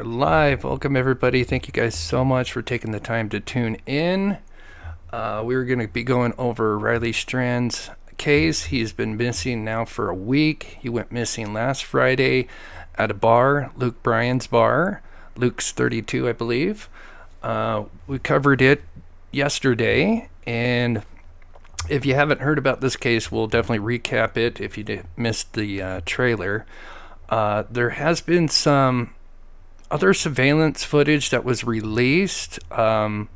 are live. Welcome, everybody. Thank you guys so much for taking the time to tune in. We're going to be going over Riley Strand's case. He's been missing now for a week. He went missing last Friday at a bar, Luke Bryan's bar. Luke's 32, I believe. We covered it yesterday, and if you haven't heard about this case, we'll definitely recap it if you missed the trailer. There has been some other surveillance footage that was released. As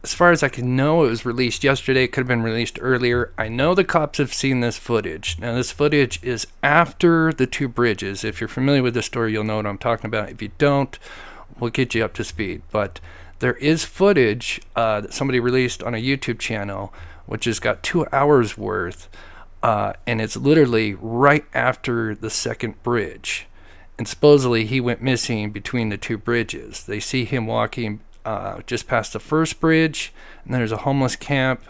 far as I can know, it was released yesterday. It could have been released earlier. I know the cops have seen this footage. Now, this footage is after the two bridges. If you're familiar with the story, you'll know what I'm talking about. If you don't, we'll get you up to speed. But there is footage that somebody released on a YouTube channel, which has got 2 hours worth. And it's literally right after the second bridge. And supposedly he went missing between the two bridges. They see him walking just past the first bridge, and there's a homeless camp.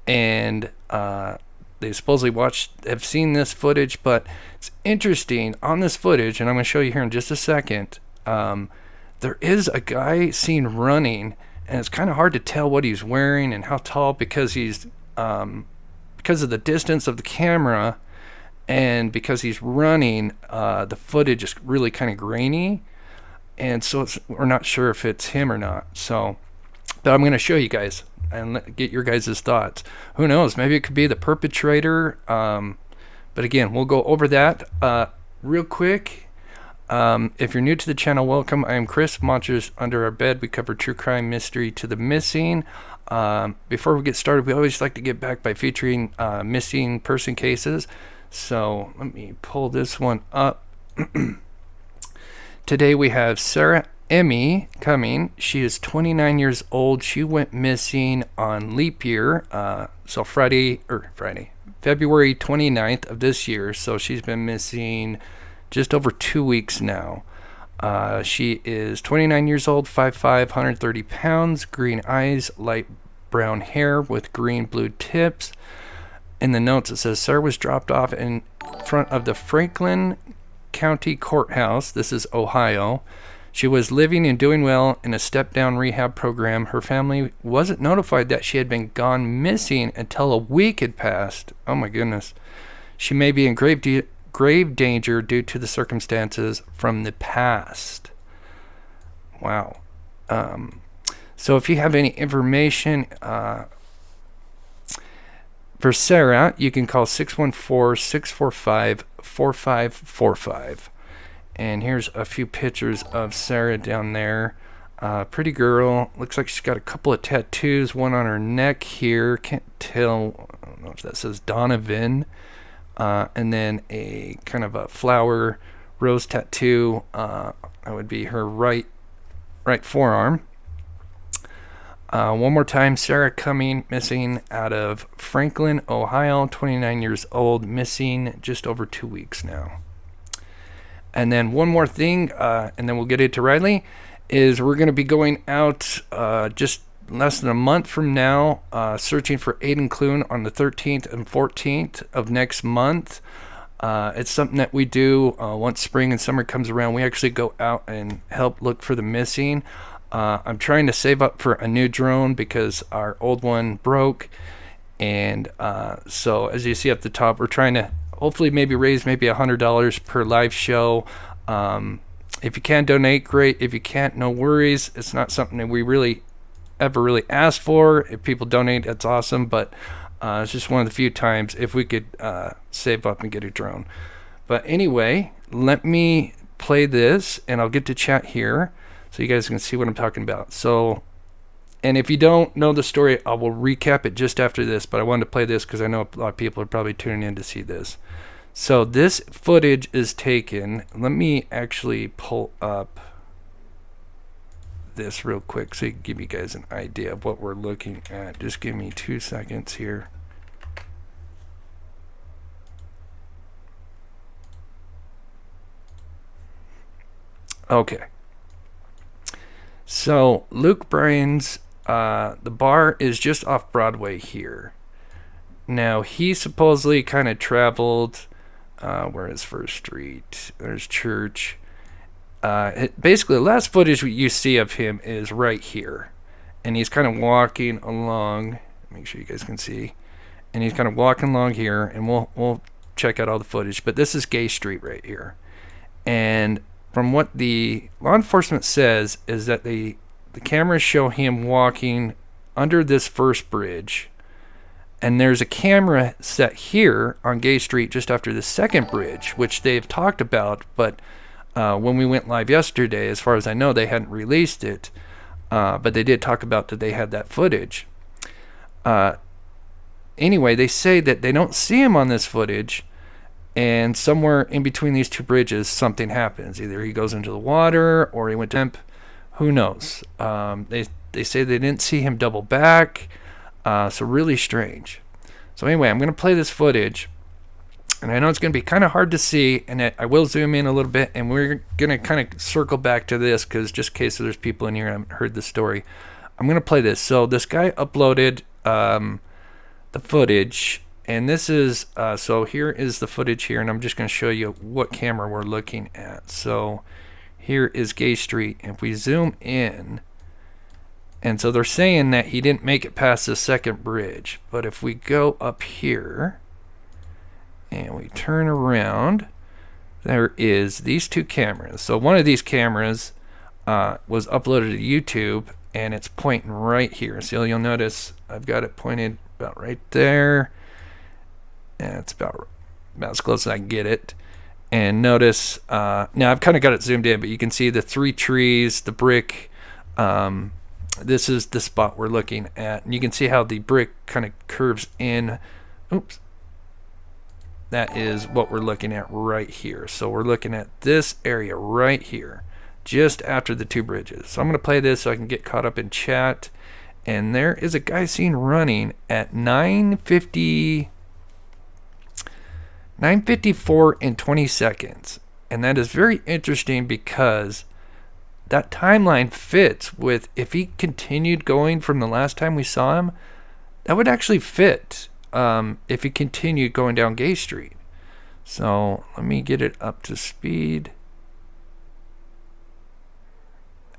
And they supposedly have seen this footage, but it's interesting on this footage, and I'm going to show you here in just a second. There is a guy seen running, and it's kind of hard to tell what he's wearing and how tall because he's because of the distance of the camera, and because he's running, the footage is really kind of grainy, and so we're not sure if it's him or not. So, but I'm going to show you guys and get your guys' thoughts. Who knows? Maybe it could be the perpetrator. But again, we'll go over that real quick. If you're new to the channel, welcome. I am Chris. Monsters Under Our Bed. We cover true crime, mystery to the missing. Before we get started, we always like to get back by featuring missing person cases. So let me pull this one up. Today we have Sarah Emmy coming. She is 29 years old. She went missing on leap year, so February 29th of this year. So she's been missing just over 2 weeks now. She is 29 years old, 5'5", 130 pounds, green eyes, light brown hair with green-blue tips. In the notes, it says Sarah was dropped off in front of the Franklin County Courthouse. This is Ohio. She was living and doing well in a step-down rehab program. Her family wasn't notified that she had been gone missing until a week had passed. Oh my goodness. She may be in grave danger due to the circumstances from the past. Wow. So if you have any information for Sarah, you can call 614-645-4545. And here's a few pictures of Sarah down there. Pretty girl. Looks like she's got a couple of tattoos. One on her neck here. Can't tell. I don't know if that says Donovan. And then a kind of a flower rose tattoo. That would be her right forearm. One more time, Sarah coming missing out of Franklin, Ohio, 29 years old, missing just over 2 weeks now. And then one more thing, and then we'll get into Riley, is we're going to be going out just less than a month from now, searching for Aiden Clune on the 13th and 14th of next month. It's something that we do once spring and summer comes around. We actually go out and help look for the missing. I'm trying to save up for a new drone because our old one broke. And so as you see up the top, we're trying to hopefully maybe raise maybe $100 per live show. If you can donate, great. If you can't, no worries. It's not something that we really ask for. If people donate, that's awesome. But it's just one of the few times if we could save up and get a drone. But anyway, let me play this and I'll get to chat here so you guys can see what I'm talking about. So, and if you don't know the story, I will recap it just after this, but I wanted to play this because I know a lot of people are probably tuning in to see this. So this footage is taken. Let me actually pull up this real quick so I can give you guys an idea of what we're looking at. Just give me 2 seconds here. Okay. So Luke Bryan's, the bar is just off Broadway here. Now he supposedly kind of traveled, where is First Street? There's Church. basically the last footage you see of him is right here, and he's kind of walking along. Make sure you guys can see, and he's kind of walking along here, and we'll check out all the footage. But this is Gay Street right here, and from what the law enforcement says is that the cameras show him walking under this first bridge, and there's a camera set here on Gay Street just after the second bridge, which they've talked about, but when we went live yesterday, as far as I know, they hadn't released it, but they did talk about that they had that footage. Anyway, they say that they don't see him on this footage, and somewhere in between these two bridges, something happens. Either he goes into the water or he went to temp. Who knows? They say they didn't see him double back, so really strange. So anyway, I'm going to play this footage. And I know it's going to be kind of hard to see, and I will zoom in a little bit, and we're going to kind of circle back to this, because just in case there's people in here who haven't heard the story, I'm going to play this. So this guy uploaded the footage, and this is, so here is the footage here, and I'm just going to show you what camera we're looking at. So here is Gay Street, and if we zoom in, and so they're saying that he didn't make it past the second bridge, but if we go up here, and we turn around, there is these two cameras. So one of these cameras was uploaded to YouTube, and it's pointing right here. So you'll notice I've got it pointed about right there, and it's about as close as I can get it. And notice, now I've kind of got it zoomed in, but you can see the three trees, the brick. This is the spot we're looking at, and you can see how the brick kind of curves in. Oops. That is what we're looking at right here. So we're looking at this area right here, just after the two bridges. So I'm going to play this so I can get caught up in chat. And there is a guy seen running at 9:54 and 20 seconds. And that is very interesting because that timeline fits with, if he continued going from the last time we saw him, that would actually fit. If he continued going down Gay Street. So let me get it up to speed,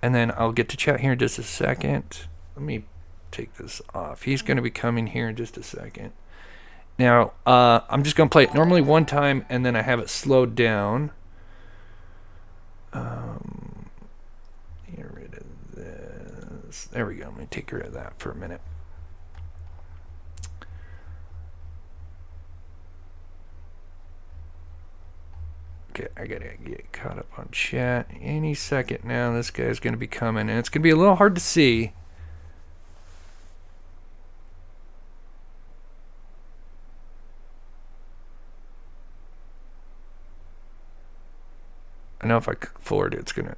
and then I'll get to chat here in just a second. Let me take this off. He's going to be coming here in just a second. Now I'm just going to play it normally one time, and then I have it slowed down. Get rid of this. There we go. I'm going to take rid of that for a minute. Okay, I gotta get caught up on chat any second now. This guy's gonna be coming, and it's gonna be a little hard to see. I know if I forward it, it's gonna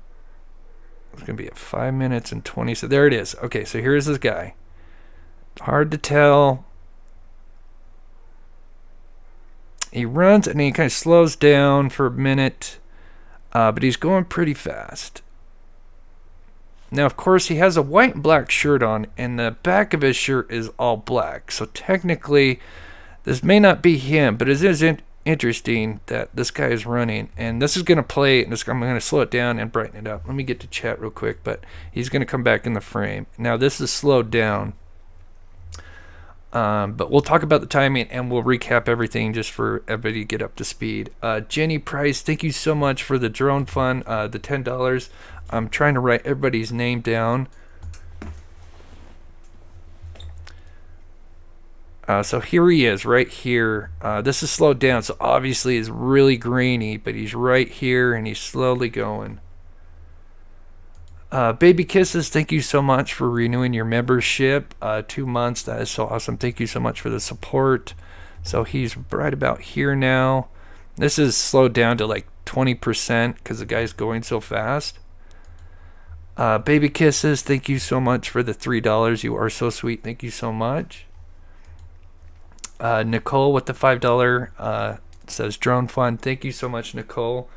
be at 5 minutes and 20. So there it is. Okay, so here's this guy. Hard to tell. He runs and he kind of slows down for a minute, but he's going pretty fast. Now, of course, he has a white and black shirt on, and the back of his shirt is all black. So technically, this may not be him, but it is interesting that this guy is running. And this is going to play, and I'm going to slow it down and brighten it up. Let me get to chat real quick, but he's going to come back in the frame. Now, this is slowed down. But we'll talk about the timing, and we'll recap everything just for everybody to get up to speed. Jenny Price, thank you so much for the drone fund, the $10. I'm trying to write everybody's name down. So here he is, right here. This is slowed down, so obviously it's really grainy, but he's right here, and he's slowly going. Baby Kisses, thank you so much for renewing your membership. 2 months, that is so awesome. Thank you so much for the support. So he's right about here now. This is slowed down to like 20% because the guy's going so fast. Baby Kisses, thank you so much for the $3. You are so sweet. Thank you so much. Nicole with the $5 says drone fund. Thank you so much, Nicole.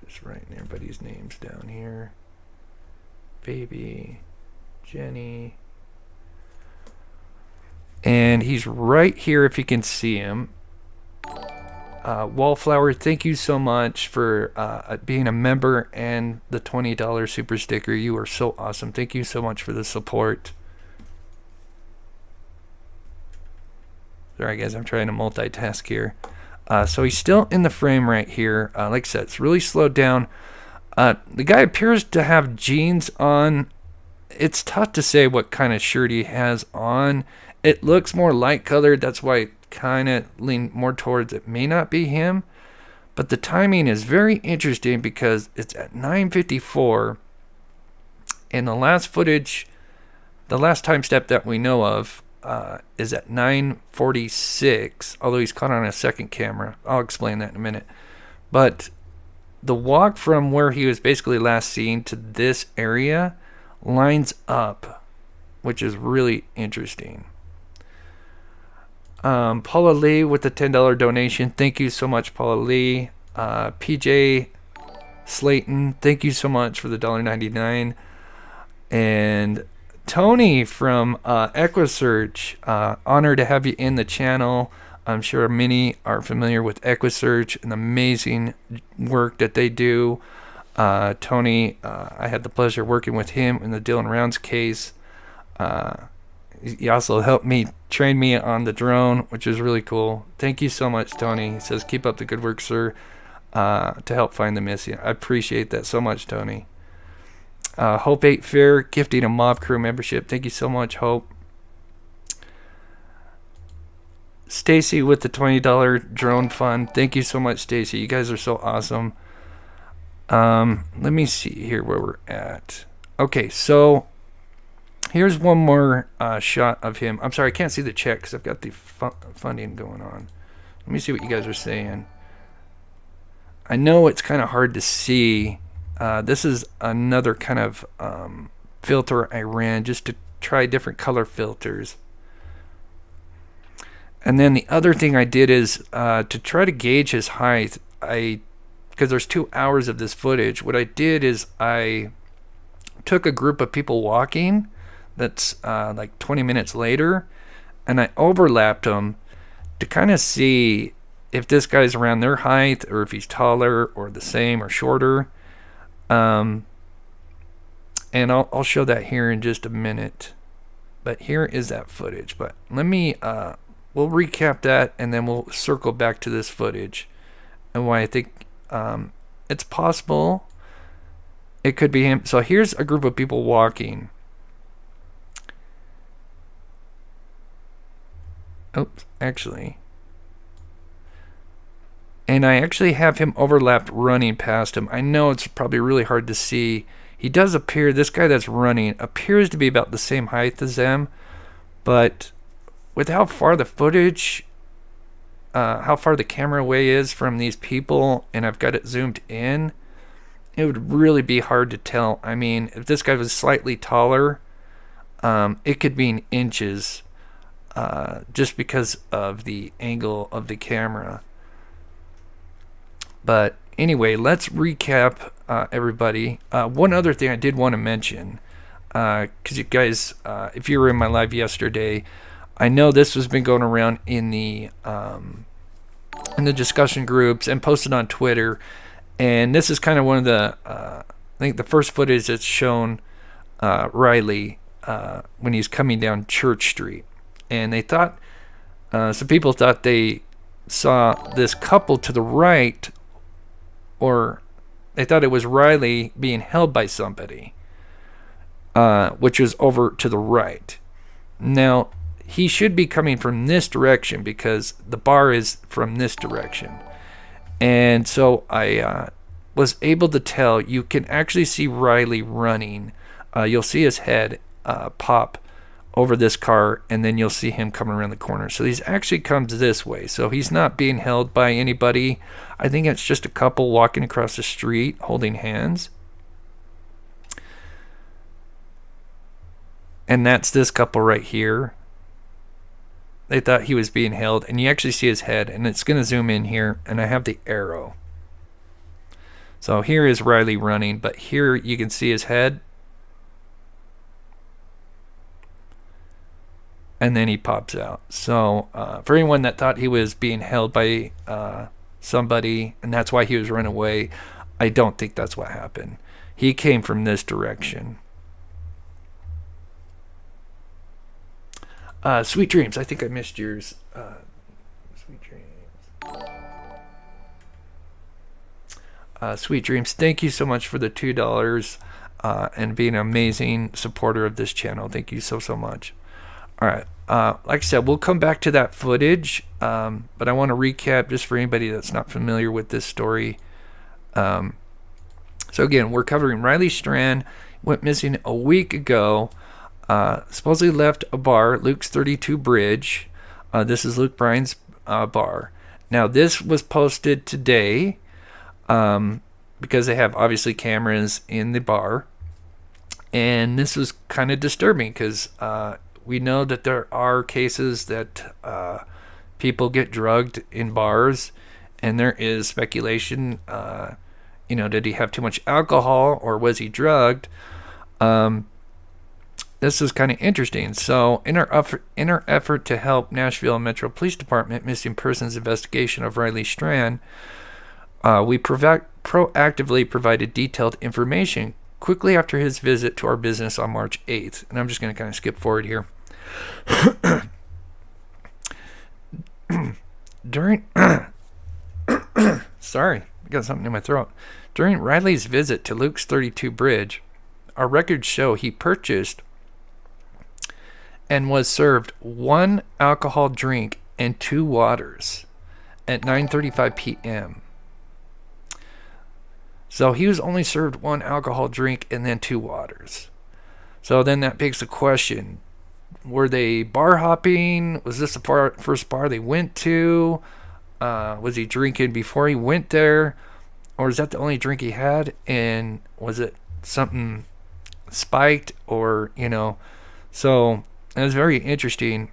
Just writing everybody's names down here. Baby, Jenny, and he's right here if you can see him. Wallflower, thank you so much for being a member and the $20 super sticker. You are so awesome. Thank you so much for the support. Sorry, guys, I'm trying to multitask here. So he's still in the frame right here. Like I said, it's really slowed down. The guy appears to have jeans on. It's tough to say what kind of shirt he has on. It looks more light colored. That's why I kind of lean more towards it may not be him. But the timing is very interesting because it's at 9:54. And the last footage, the last time step that we know of, is at 9:46. Although he's caught on a second camera. I'll explain that in a minute. But the walk from where he was basically last seen to this area lines up, which is really interesting. Paula Lee with the $10 donation. Thank you so much, Paula Lee. PJ Slayton, thank you so much for the $1.99. And Tony from EquiSearch, honored to have you in the channel. I'm sure many are familiar with EquiSearch and the amazing work that they do. Tony, I had the pleasure of working with him in the Dylan Rounds case. He also helped me, train me on the drone, which is really cool. Thank you so much, Tony. He says, keep up the good work, sir, to help find the missing. I appreciate that so much, Tony. Hope 8 Fair, gifting a Mob Crew membership. Thank you so much, Hope. Stacy with the $20 drone fund. Thank you so much, Stacy. You guys are so awesome. Let me see here where we're at. Okay, so here's one more shot of him. I'm sorry, I can't see the chat because I've got the funding going on. Let me see what you guys are saying. I know it's kind of hard to see. This is another kind of filter I ran just to try different color filters. And then the other thing I did is to try to gauge his height, because there's 2 hours of this footage, what I did is I took a group of people walking that's like 20 minutes later, and I overlapped them to kind of see if this guy's around their height or if he's taller or the same or shorter. And I'll show that here in just a minute. But here is that footage. But let me, we'll recap that and then we'll circle back to this footage and why I think it's possible it could be him. So here's a group of people walking. Oops, actually. And I actually have him overlapped running past him. I know it's probably really hard to see. He does appear, this guy that's running appears to be about the same height as them, but with how far the footage, how far the camera away is from these people, and I've got it zoomed in, it would really be hard to tell. I mean, if this guy was slightly taller, it could be in inches, just because of the angle of the camera. But anyway, let's recap, everybody. One other thing I did want to mention, because you guys, if you were in my live yesterday, I know this has been going around in the discussion groups and posted on Twitter, and this is kind of one of the, I think the first footage that's shown Riley when he's coming down Church Street, and they thought, some people thought they saw this couple to the right, or they thought it was Riley being held by somebody, which is over to the right. Now, he should be coming from this direction because the bar is from this direction. And so I was able to tell, you can actually see Riley running. You'll see his head pop over this car, and then you'll see him coming around the corner. So he actually comes this way. So he's not being held by anybody. I think it's just a couple walking across the street holding hands. And that's this couple right here. They thought he was being held, and you actually see his head, and it's going to zoom in here, and I have the arrow. So here is Riley running, but here you can see his head. And then he pops out. So for anyone that thought he was being held by somebody, and that's why he was running away. I don't think that's what happened. He came from this direction. Sweet Dreams. I think I missed yours. Sweet Dreams. Sweet Dreams. Thank you so much for the $2 and being an amazing supporter of this channel. Thank you so much. All right. Like I said, we'll come back to that footage, but I want to recap just for anybody that's not familiar with this story. So again, we're covering Riley Strand. Went missing a week ago. Supposedly left a bar, Luke's 32 Bridge. This is Luke Bryan's bar. Now, this was posted today because they have obviously cameras in the bar. And this was kind of disturbing because we know that there are cases that people get drugged in bars, and there is speculation, did he have too much alcohol or was he drugged? This is kind of interesting. So in our effort to help Nashville Metro Police Department missing persons investigation of Riley Strand, we proactively provided detailed information quickly after his visit to our business on March 8th. And I'm just going to kind of skip forward here. Sorry, I got something in my throat. During Riley's visit to Luke's 32 Bridge, our records show he purchased and was served 1 alcohol drink and 2 waters at 9:35 p.m. So he was only served 1 alcohol drink and then 2 waters. So then that begs the question, were they bar hopping? Was this the first bar they went to? Was he drinking before he went there? Or is that the only drink he had? And was it something spiked or, So it was very interesting.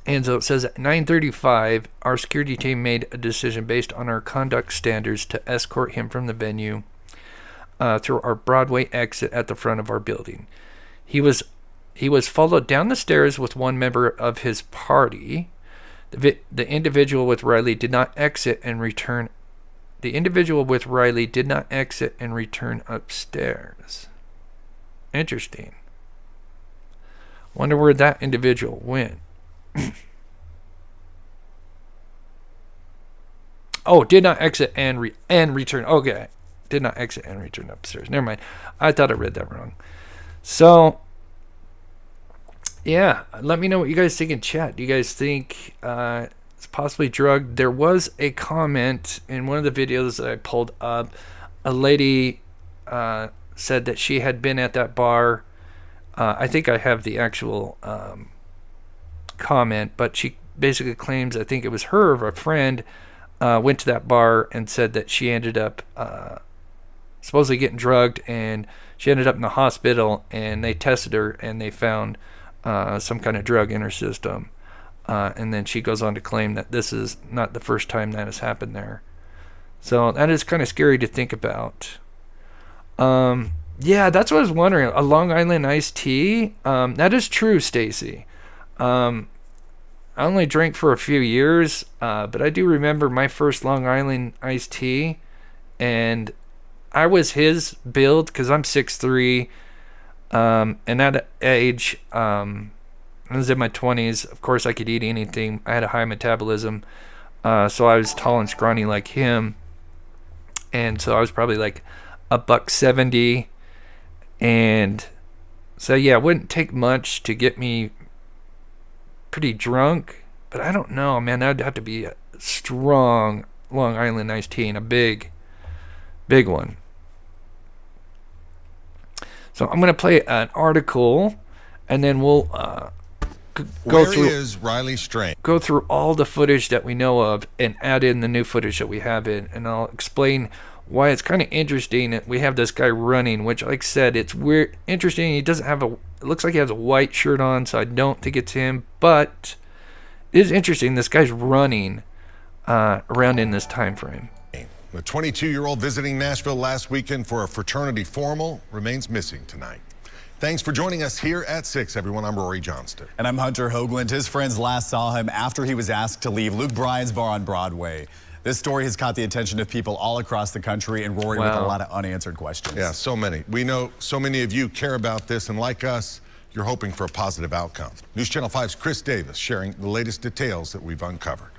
And so it says at 9:35, our security team made a decision based on our conduct standards to escort him from the venue through our Broadway exit at the front of our building. He was followed down the stairs with one member of his party. The individual with Riley did not exit and return. The individual with Riley did not exit and return upstairs. Interesting. Wonder where that individual went. Oh, did not exit and return. Okay. Did not exit and return upstairs. Never mind. I thought I read that wrong. So, yeah. Let me know what you guys think in chat. Do you guys think it's possibly drugged? There was a comment in one of the videos that I pulled up. A lady said that she had been at that bar. I think I have the actual comment, but she basically claims, I think it was her or a friend, went to that bar and said that she ended up supposedly getting drugged, and she ended up in the hospital, and they tested her and they found some kind of drug in her system. And then she goes on to claim that this is not the first time that has happened there. So that is kind of scary to think about. Yeah, that's what I was wondering. A Long Island iced tea? That is true, Stacy. I only drank for a few years, but I do remember my first Long Island iced tea, and I was his build because I'm 6'3", and at age, I was in my 20s. Of course, I could eat anything. I had a high metabolism, so I was tall and scrawny like him, and so I was probably like $170, and so yeah, it wouldn't take much to get me pretty drunk, but I don't know, man. That'd have to be a strong Long Island iced tea and a big one. So I'm gonna play an article, and then we'll go through all the footage that we know of and add in the new footage that we have in, and I'll explain why it's kind of interesting that we have this guy running, which, like I said, it's weird, interesting. He doesn't have it looks like he has a white shirt on, so I don't think it's him, but it is interesting. This guy's running around in this time frame. The 22-year-old visiting Nashville last weekend for a fraternity formal remains missing tonight. Thanks for joining us here at 6, everyone. I'm Rory Johnston. And I'm Hunter Hoagland. His friends last saw him after he was asked to leave Luke Bryan's bar on Broadway. This story has caught the attention of people all across the country, and Rory, with a lot of unanswered questions. Yeah, so many. We know so many of you care about this, and like us, you're hoping for a positive outcome. News Channel 5's Chris Davis sharing the latest details that we've uncovered.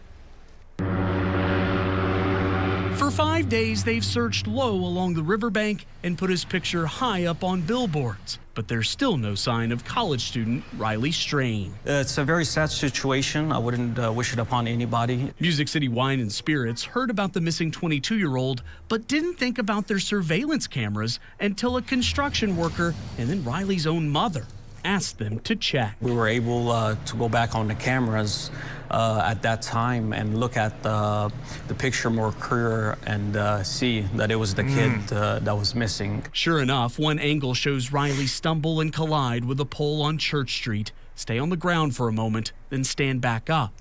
For 5 days, they've searched low along the riverbank and put his picture high up on billboards. But there's still no sign of college student Riley Strain. It's a very sad situation. I wouldn't wish it upon anybody. Music City Wine and Spirits heard about the missing 22-year-old, but didn't think about their surveillance cameras until a construction worker and then Riley's own mother asked them to check. We were able to go back on the cameras at that time and look at the picture more clear and see that it was the kid that was missing. Sure enough, one angle shows Riley stumble and collide with a pole on Church Street, stay on the ground for a moment, then stand back up.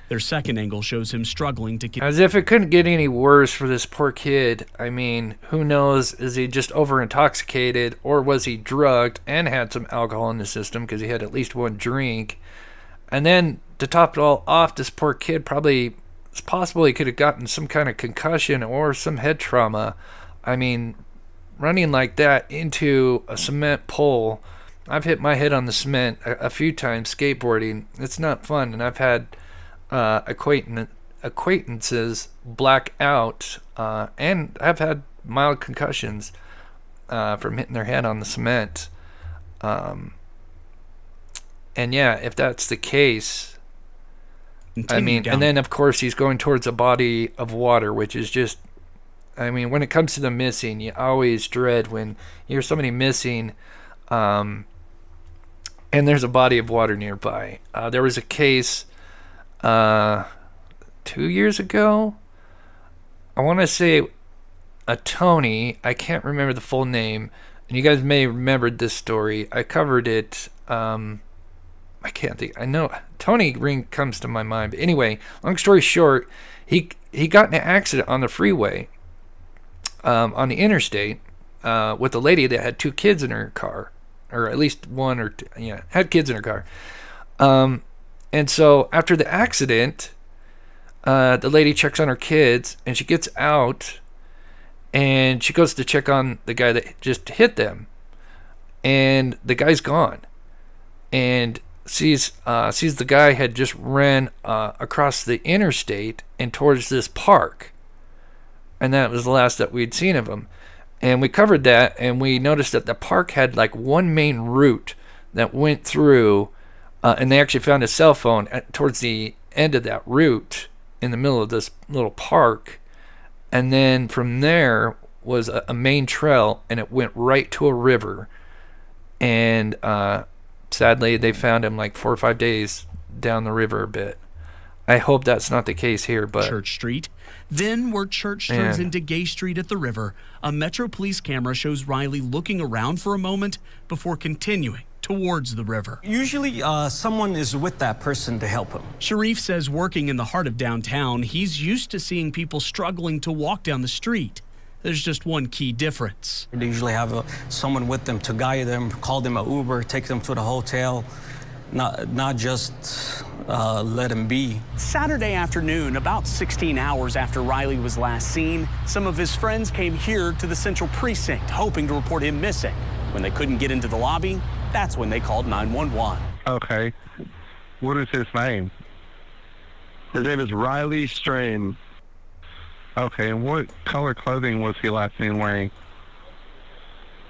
Their second angle shows him struggling to get... As if it couldn't get any worse for this poor kid. I mean, who knows? Is he just over-intoxicated, or was he drugged and had some alcohol in the system because he had at least one drink? And then, to top it all off, this poor kid probably... It's possible he could have gotten some kind of concussion or some head trauma. I mean, running like that into a cement pole... I've hit my head on the cement a few times skateboarding. It's not fun, and I've had... acquaintances black out, and I've had mild concussions from hitting their head on the cement. And yeah, if that's the case, I mean, and then of course he's going towards a body of water, which is just, I mean, when it comes to the missing, you always dread when you hear somebody missing, and there's a body of water nearby. There was a case 2 years ago, I want to say a Tony, I can't remember the full name, and you guys may have remembered this story. I covered it. I can't think. I know Tony Ring comes to my mind, but anyway, long story short, he got in an accident on the freeway, on the interstate, with a lady that had 2 kids in her car, or at least one or two, yeah, had kids in her car. And so after the accident, the lady checks on her kids, and she gets out, and she goes to check on the guy that just hit them, and the guy's gone, and sees the guy had just ran across the interstate and towards this park, and that was the last that we'd seen of him. And we covered that, and we noticed that the park had like one main route that went through. And they actually found a cell phone towards the end of that route in the middle of this little park. And then from there was a main trail, and it went right to a river. And sadly, they found him like 4 or 5 days down the river a bit. I hope that's not the case here, but... Church Street. Then, where Church turns into Gay Street at the river, a Metro Police camera shows Riley looking around for a moment before continuing towards the river. Usually someone is with that person to help him. Sharif says working in the heart of downtown, he's used to seeing people struggling to walk down the street. There's just one key difference. They usually have someone with them to guide them, call them an Uber, take them to the hotel, not just let them be. Saturday afternoon, about 16 hours after Riley was last seen, some of his friends came here to the Central Precinct, hoping to report him missing. When they couldn't get into the lobby, that's when they called 911. Okay. What is his name? His name is Riley Strain. Okay, and what color clothing was he last seen wearing?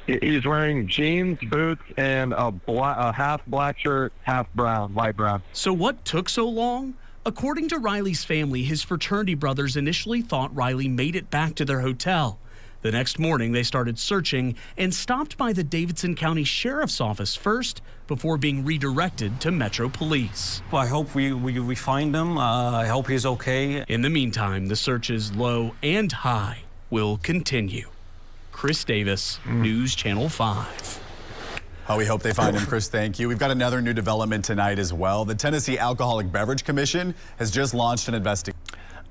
He's wearing jeans, boots, and a half black shirt, half brown, light brown. So what took so long? According to Riley's family, his fraternity brothers initially thought Riley made it back to their hotel. The next morning, they started searching and stopped by the Davidson County Sheriff's Office first before being redirected to Metro Police. Well, I hope we find him. I hope he's okay. In the meantime, the searches low and high will continue. Chris Davis, News Channel 5. Oh, we hope they find him, Chris. Thank you. We've got another new development tonight as well. The Tennessee Alcoholic Beverage Commission has just launched an investigation.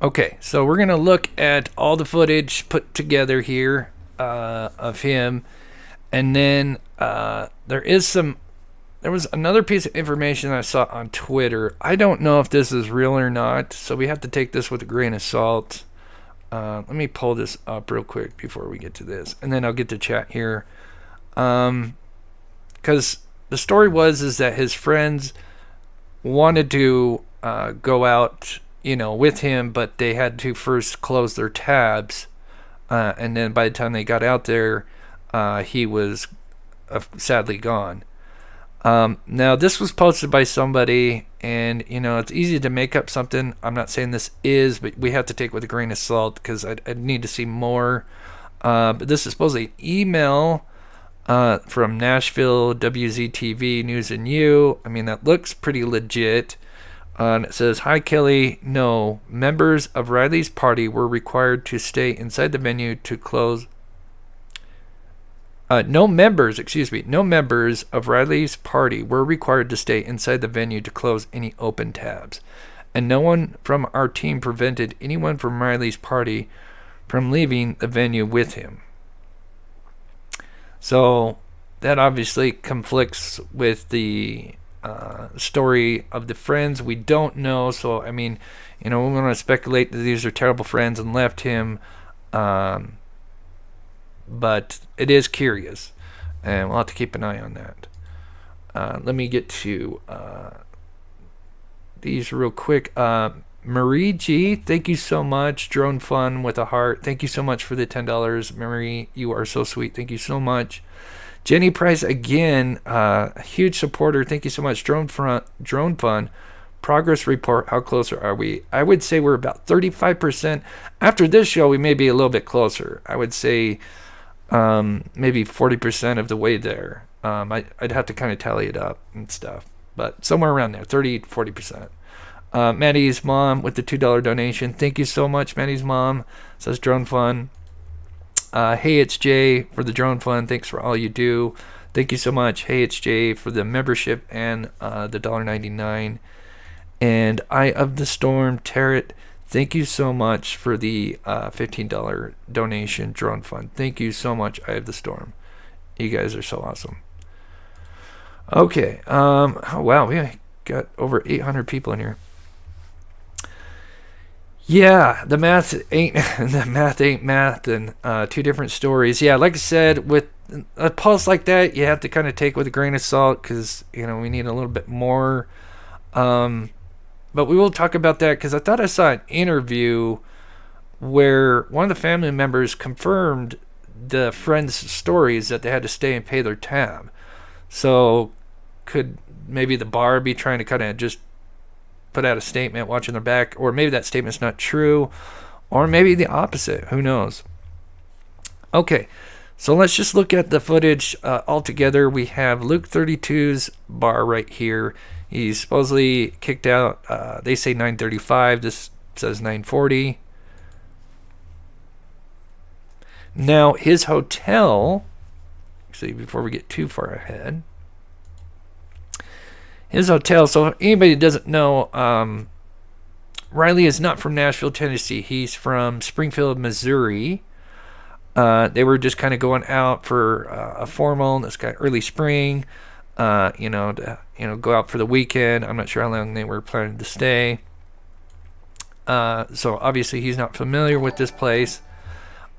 Okay, so we're going to look at all the footage put together here of him. And then there was another piece of information I saw on Twitter. I don't know if this is real or not, so we have to take this with a grain of salt. Let me pull this up real quick before we get to this, and then I'll get to chat here. Because the story is that his friends wanted to go out, with him, but they had to first close their tabs, and then by the time they got out there, he was sadly gone. Now, this was posted by somebody, and, it's easy to make up something. I'm not saying this is, but we have to take it with a grain of salt because I'd need to see more. But this is supposedly an email from Nashville, WZTV, News and You. I mean, that looks pretty legit. And it says, "Hi, Kelly. No, members of Riley's party were required to stay inside the venue to close... No members of Riley's party were required to stay inside the venue to close any open tabs. And no one from our team prevented anyone from Riley's party from leaving the venue with him." So that obviously conflicts with the story of the friends. We don't know. So, I mean, we want to speculate that these are terrible friends and left him. But it is curious, and we'll have to keep an eye on that. Let me get to these real quick. Marie G, thank you so much. Drone Fun with a heart. Thank you so much for the $10. Marie, you are so sweet. Thank you so much. Jenny Price, again, huge supporter. Thank you so much. Drone Fun. Progress report. How close are we? I would say we're about 35%. After this show, we may be a little bit closer. I would say maybe 40% of the way there. I'd have to kind of tally it up and stuff, but somewhere around there, 30-40%. Maddie's mom with the $2 donation. Thank you so much, Maddie's mom. Says Drone Fun. Hey, it's Jay for the Drone Fun. Thanks for all you do. Thank you so much. Hey, it's Jay for the membership and the $1.99. And Eye of the Storm, Tarot. Thank you so much for the $15 donation, Drone Fund. Thank you so much, Eye of the Storm. You guys are so awesome. Okay. Oh, wow. We got over 800 people in here. Yeah, the math ain't math, and two different stories. Yeah, like I said, with a pulse like that, you have to kind of take with a grain of salt because we need a little bit more. But we will talk about that because I thought I saw an interview where one of the family members confirmed the friends' stories that they had to stay and pay their tab. So could maybe the bar be trying to kind of just put out a statement watching their back, or maybe that statement's not true, or maybe the opposite. Who knows? Okay, so let's just look at the footage all together. We have Luke 32's bar right here. He's supposedly kicked out. They say 9:35. This says 9:40. Now, his hotel, actually, before we get too far ahead, his hotel, so anybody that doesn't know, Riley is not from Nashville, Tennessee. He's from Springfield, Missouri. They were just kind of going out for a formal, this guy, early spring, to go out for the weekend. I'm not sure how long they were planning to stay. So obviously he's not familiar with this place.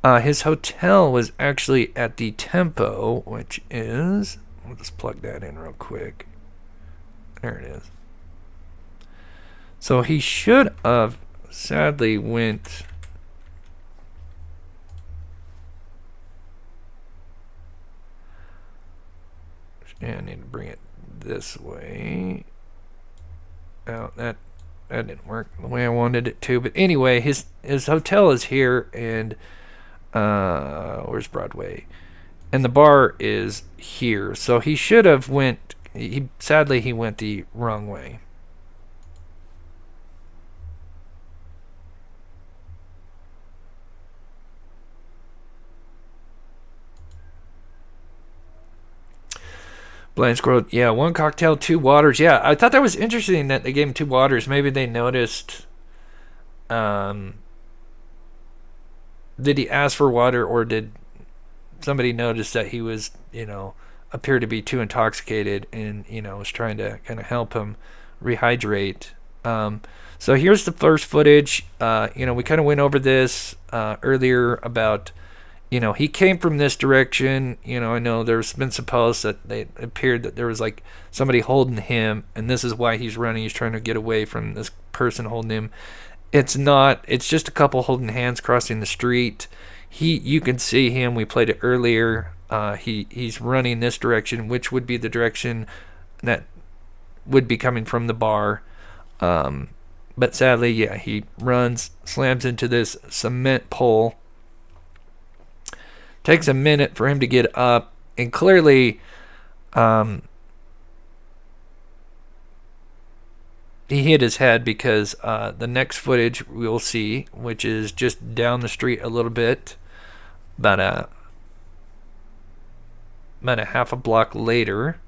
His hotel was actually at the Tempo, which is, we'll just plug that in real quick. There it is. So he should have sadly went. And I need to bring it this way. Oh, that didn't work the way I wanted it to. But anyway, his hotel is here, and where's Broadway? And the bar is here. So he should have went. Sadly he went the wrong way. Blind Squirrel, yeah, one cocktail, two waters. Yeah, I thought that was interesting that they gave him two waters. Maybe they noticed. Did he ask for water, or did somebody notice that he was, appeared to be too intoxicated and, was trying to kind of help him rehydrate? So here's the first footage. We kind of went over this earlier about, he came from this direction. I know there's been some posts that they appeared that there was like somebody holding him, and this is why he's running. He's trying to get away from this person holding him. It's not. It's just a couple holding hands crossing the street. You can see him. We played it earlier. He's running this direction, which would be the direction that would be coming from the bar. But sadly, yeah, he runs, slams into this cement pole. Takes a minute for him to get up, and clearly, he hit his head because the next footage we'll see, which is just down the street a little bit, about a half a block later.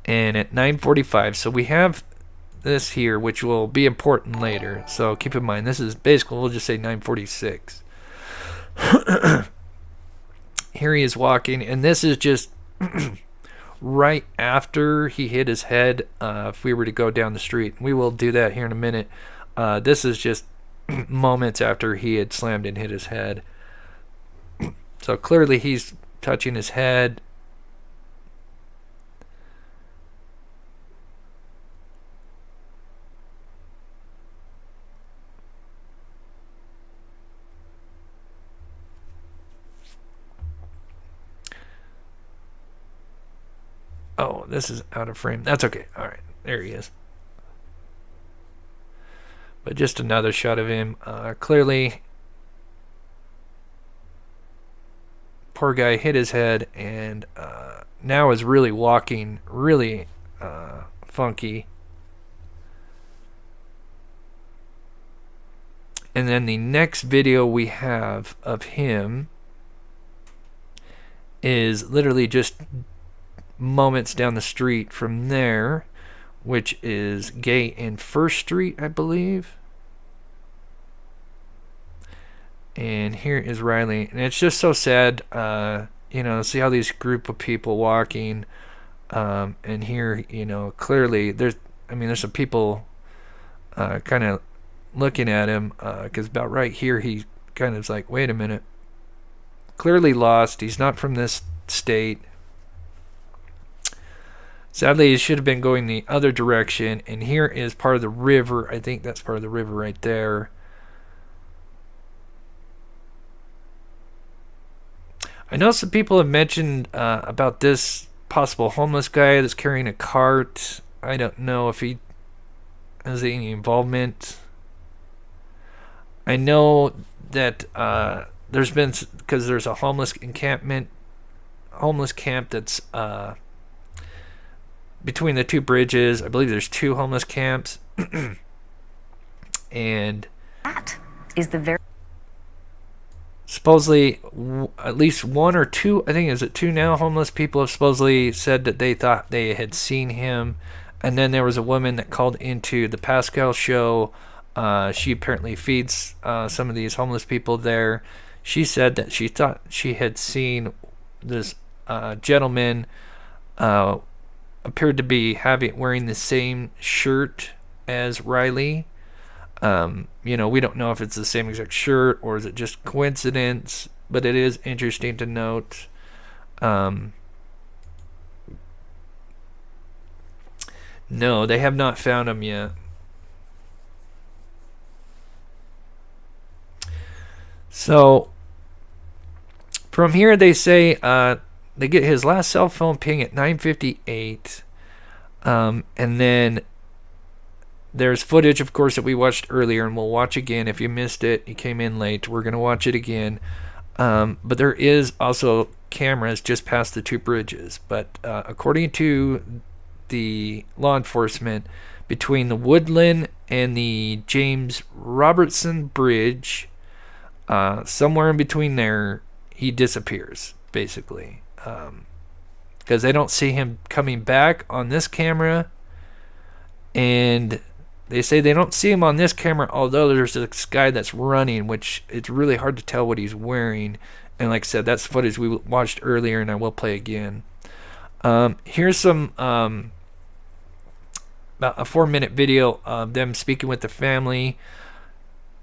And at 9:45, so we have this here, which will be important later. So keep in mind, this is basically, we'll just say 9:46. Here he is walking, and this is just right after he hit his head. If we were to go down the street, we will do that here in a minute. This is just moments after he had slammed and hit his head. So clearly he's touching his head. Oh, this is out of frame. That's okay. All right. There he is. But just another shot of him. Clearly, poor guy hit his head and now is really walking really funky. And then the next video we have of him is literally just moments down the street from there, which is Gay and First Street, I believe. And here is Riley, and it's just so sad, see how these group of people walking, and here, clearly there's some people kind of looking at him, because about right here he kind of is like, wait a minute, clearly lost. He's not from this state. Sadly, he should have been going the other direction, and here is part of the river. I think that's part of the river right there. I know some people have mentioned about this possible homeless guy that's carrying a cart. I don't know if he has any involvement. I know that there's been, because there's a homeless camp that's between the two bridges. I believe there's two homeless camps. And that is the very supposedly at least one or two, I think, is it two now, homeless people have supposedly said that they thought they had seen him. And then there was a woman that called into the Pascal show. She apparently feeds some of these homeless people there. She said that she thought she had seen this gentleman appeared to be wearing the same shirt as Riley. We don't know if it's the same exact shirt or is it just coincidence, but it is interesting to note. No, they have not found him yet. So from here they say they get his last cell phone ping at 9:58, and then there's footage, of course, that we watched earlier, and we'll watch again. If you missed it, you came in late, we're going to watch it again. But there is also cameras just past the two bridges. But according to the law enforcement, between the Woodland and the James Robertson Bridge, somewhere in between there, he disappears, basically. Because they don't see him coming back on this camera, and they say they don't see him on this camera, although there's this guy that's running, which it's really hard to tell what he's wearing. And like I said, that's footage we watched earlier, and I will play again. Here's some about a 4-minute video of them speaking with the family.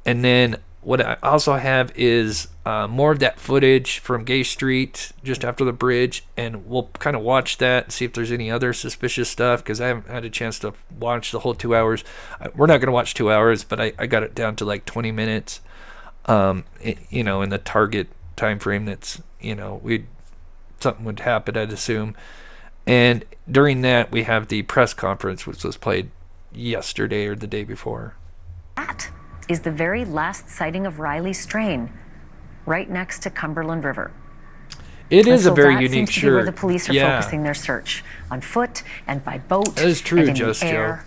And then what I also have is more of that footage from Gay Street just after the bridge, and we'll kind of watch that and see if there's any other suspicious stuff, because I haven't had a chance to watch the whole 2 hours. We're not going to watch 2 hours, but I got it down to like 20 minutes, in the target time frame that's, something would happen, I'd assume. And during that, we have the press conference, which was played yesterday or the day before. That is the very last sighting of Riley Strain, right next to Cumberland River. It is a very that unique seems to be where shirt. the police are focusing their search, on foot and by boat. That is true, and in Just the Joe. air.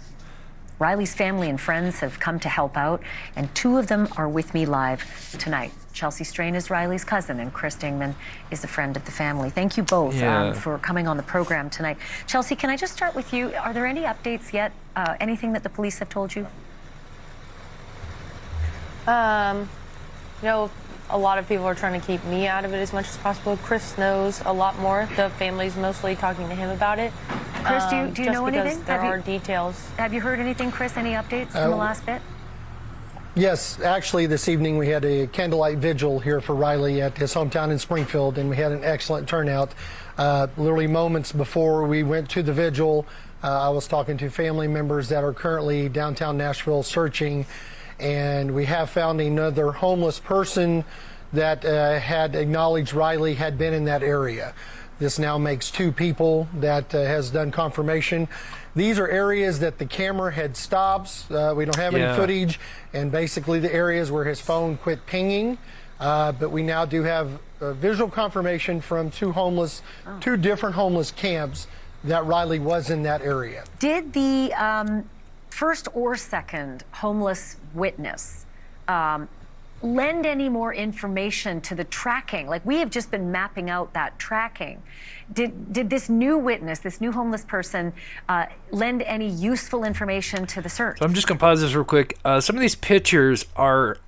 Riley's family and friends have come to help out, and 2 of them are with me live tonight. Chelsea Strain is Riley's cousin, and Chris Dingman is a friend of the family. Thank you both for coming on the program tonight. Chelsea, can I just start with you? Are there any updates yet? Anything that the police have told you? A lot of people are trying to keep me out of it as much as possible. Chris knows a lot more. The family's mostly talking to him about it. Chris, do you know anything? There are details. Have you heard anything, Chris? Any updates from the last bit? Yes, actually this evening we had a candlelight vigil here for Riley at his hometown in Springfield, and we had an excellent turnout. Literally moments before we went to the vigil, I was talking to family members that are currently downtown Nashville searching, and we have found another homeless person that had acknowledged Riley had been in that area. This now makes 2 people that has done confirmation. These are areas that the camera had stops. We don't have any footage, and basically the areas where his phone quit pinging. But we now do have visual confirmation from 2 different homeless camps that Riley was in that area. Did the first or second homeless witness lend any more information to the tracking? Like, we have just been mapping out that tracking. Did this new witness, this new homeless person, lend any useful information to the search? So I'm just going to pause this real quick. Some of these pictures are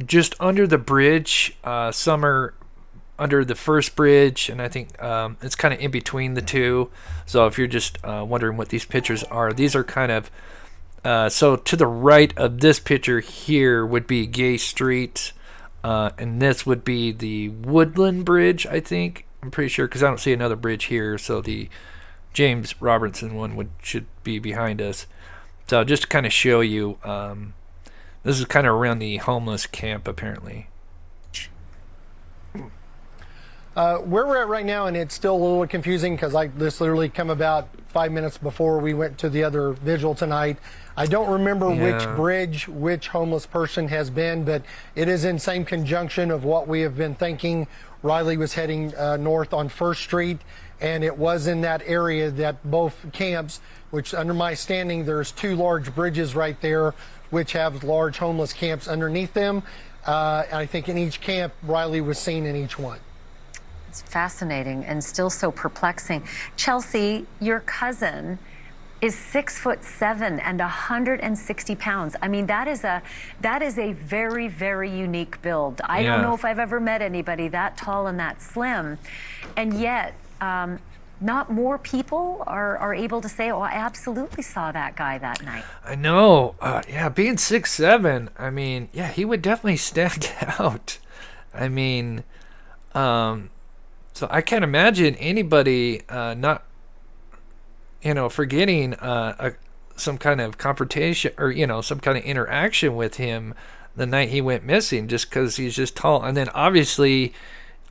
just under the bridge. Some are under the first bridge, and I think it's kind of in between the 2. So if you're just wondering what these pictures are, these are kind of so to the right of this picture here would be Gay Street, and this would be the Woodland Bridge, I think. I'm pretty sure, because I don't see another bridge here, so the James Robertson one should be behind us. So just to kind of show you, this is kind of around the homeless camp, apparently. Where we're at right now, and it's still a little confusing because this literally come about 5 minutes before we went to the other vigil tonight. I don't remember which bridge, which homeless person has been, but it is in same conjunction of what we have been thinking. Riley was heading north on 1st Street, and it was in that area that both camps, which under my standing, there's 2 large bridges right there, which have large homeless camps underneath them. I think in each camp, Riley was seen in each one. It's fascinating and still so perplexing. Chelsea, your cousin is 6'7" and 160 pounds. I mean, that is a very, very unique build. I don't know if I've ever met anybody that tall and that slim, and yet not more people are able to say, "Oh, I absolutely saw that guy that night." I know. Being 6'7", I mean, he would definitely stand out. I mean, so I can't imagine anybody not, forgetting some kind of confrontation or, some kind of interaction with him the night he went missing, just because he's just tall. And then obviously,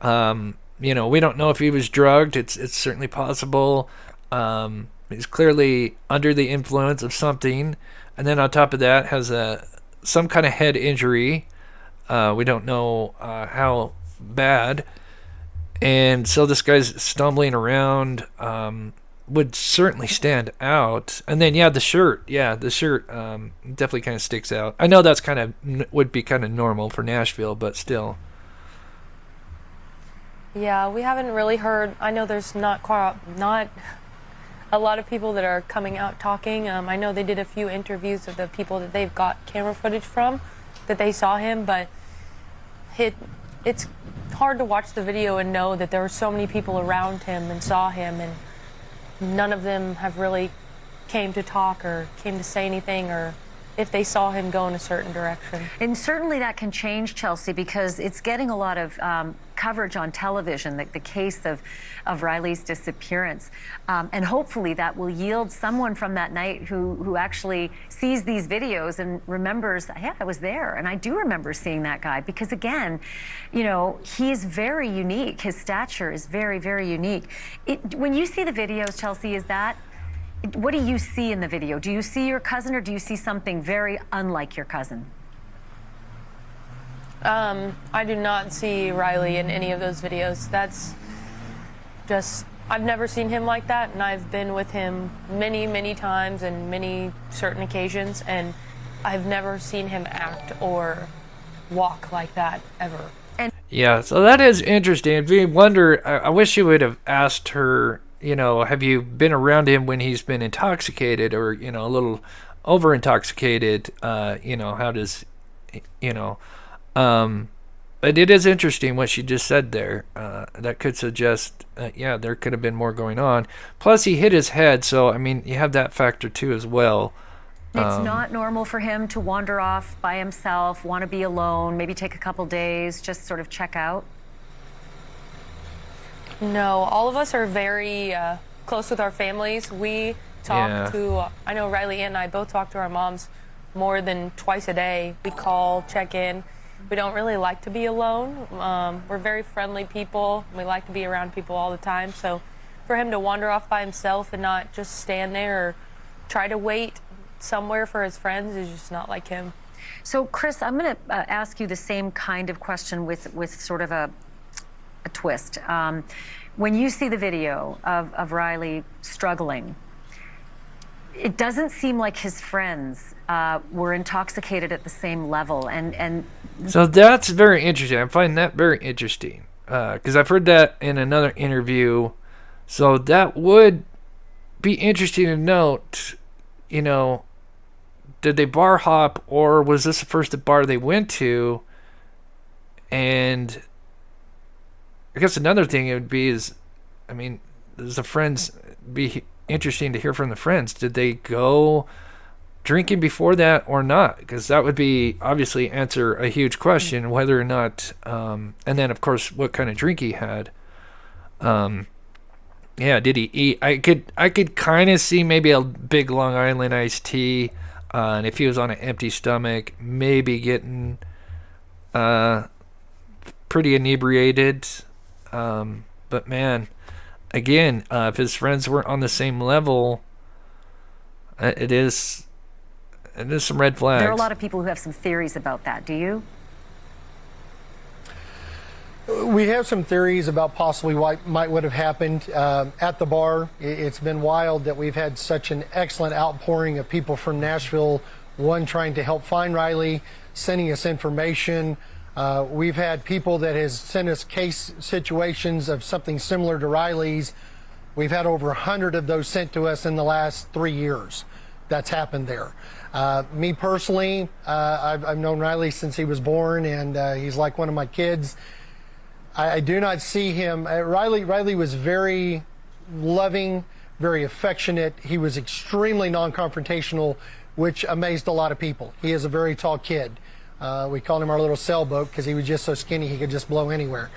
we don't know if he was drugged. It's certainly possible. He's clearly under the influence of something. And then on top of that, has some kind of head injury. We don't know how bad. And so this guy's stumbling around, would certainly stand out. And then, the shirt. The shirt definitely kind of sticks out. I know that's would be kind of normal for Nashville, but still. Yeah, we haven't really heard. I know there's not a lot of people that are coming out talking. I know they did a few interviews of the people that they've got camera footage from that they saw him, but it's hard to watch the video and know that there were so many people around him and saw him, and none of them have really came to talk or came to say anything, or if they saw him go in a certain direction. And certainly that can change, Chelsea, because it's getting a lot of coverage on television, the case of Riley's disappearance. And hopefully that will yield someone from that night who actually sees these videos and remembers, yeah, I was there, and I do remember seeing that guy. Because again, you know, he's very unique. His stature is very, very unique. When you see the videos, Chelsea, what do you see in the video? Do you see your cousin, or do you see something very unlike your cousin? I do not see Riley in any of those videos. That's just, I've never seen him like that, and I've been with him many, many times and many certain occasions, and I've never seen him act or walk like that ever. Yeah, so that is interesting. I wonder, I wish you would have asked her, you know, have you been around him when he's been intoxicated or, you know, a little over intoxicated? You know, how does, you know, but it is interesting what she just said there. That could suggest, yeah, there could have been more going on. Plus, he hit his head, so, I mean, you have that factor too as well. It's not normal for him to wander off by himself, want to be alone, maybe take a couple days, just sort of check out. No, all of us are very close with our families. We talk to, I know Riley and I both talk to our moms more than twice a day. We call, check in. We don't really like to be alone. We're very friendly people. We like to be around people all the time. So for him to wander off by himself and not just stand there or try to wait somewhere for his friends is just not like him. So, Chris, I'm going to ask you the same kind of question with sort of a twist. When you see the video of Riley struggling, it doesn't seem like his friends were intoxicated at the same level. And so that's very interesting. I find that very interesting because I've heard that in another interview. So that would be interesting to note, you know, did they bar hop, or was this the first bar they went to? And I guess another thing it would be is, I mean, does the friends be interesting to hear from the friends? Did they go drinking before that or not? Because that would be obviously answer a huge question whether or not, and then of course what kind of drink he had. Yeah, did he eat? I could kind of see maybe a big Long Island iced tea, and if he was on an empty stomach, maybe getting pretty inebriated. But man, again, if his friends weren't on the same level, it is some red flags. There are a lot of people who have some theories about that. Do you? We have some theories about possibly what would have happened at the bar. It's been wild that we've had such an excellent outpouring of people from Nashville, one trying to help find Riley, sending us information. We've had people that has sent us case situations of something similar to Riley's. We've had over 100 of those sent to us in the last 3 years. That's happened there. Me personally, I've known Riley since he was born, and he's like one of my kids. I do not see him. Riley was very loving, very affectionate. He was extremely non-confrontational, which amazed a lot of people. He is a very tall kid. We called him our little sailboat because he was just so skinny he could just blow anywhere.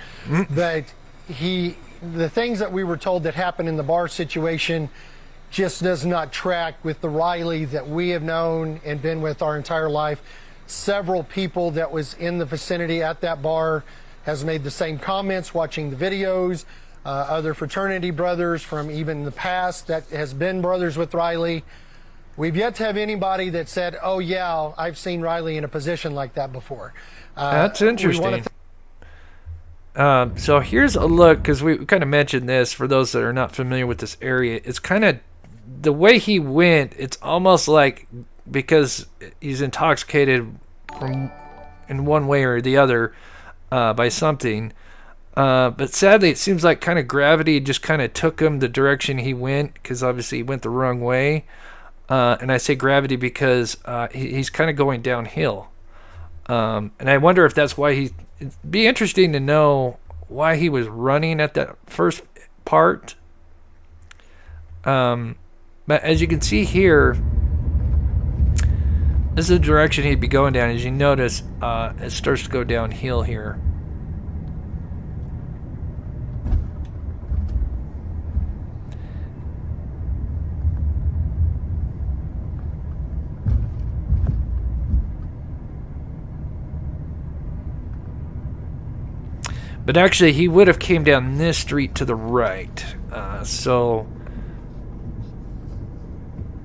But the things that we were told that happened in the bar situation just does not track with the Riley that we have known and been with our entire life. Several people that was in the vicinity at that bar has made the same comments watching the videos. Other fraternity brothers from even the past that has been brothers with Riley. We've yet to have anybody that said, oh yeah, I've seen Riley in a position like that before. That's interesting. So here's a look, because we kind of mentioned this for those that are not familiar with this area. It's kind of the way he went, it's almost like because he's intoxicated from in one way or the other by something. But sadly, it seems like kind of gravity just kind of took him the direction he went, because obviously he went the wrong way. And I say gravity because he's kind of going downhill. And I wonder if that's why it'd be interesting to know why he was running at that first part. But as you can see here, this is the direction he'd be going down. As you notice, it starts to go downhill here. But actually, he would have came down this street to the right. So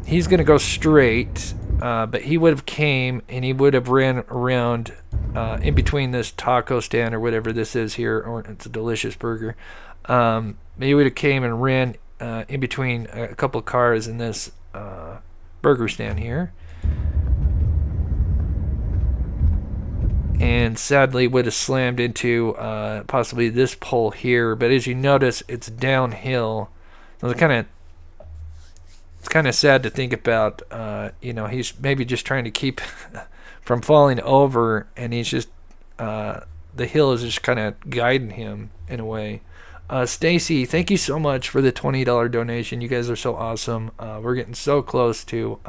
he's going to go straight, but he would have came and he would have ran around in between this taco stand or whatever this is here, or it's a delicious burger. He would have came and ran in between a couple of cars in this burger stand here. And sadly would have slammed into possibly this pole here. But as you notice, it's downhill. So it's kind of sad to think about. He's maybe just trying to keep from falling over, and he's just the hill is just kind of guiding him in a way. Stacy, thank you so much for the $20 donation. You guys are so awesome. We're getting so close to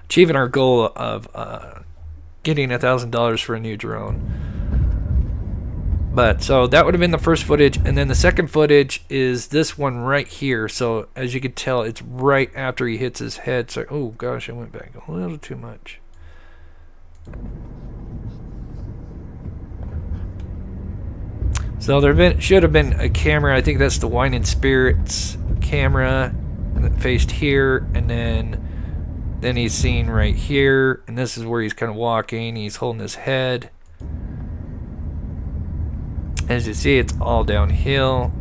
achieving our goal of getting $1,000 for a new drone. But so that would have been the first footage, and then the second footage is this one right here. So as you can tell, it's right after he hits his head. So oh gosh, I went back a little too much. So should have been a camera. I think that's the Wine and Spirits camera that faced here, and then he's seen right here, and this is where he's kind of walking. He's holding his head. As you see, it's all downhill.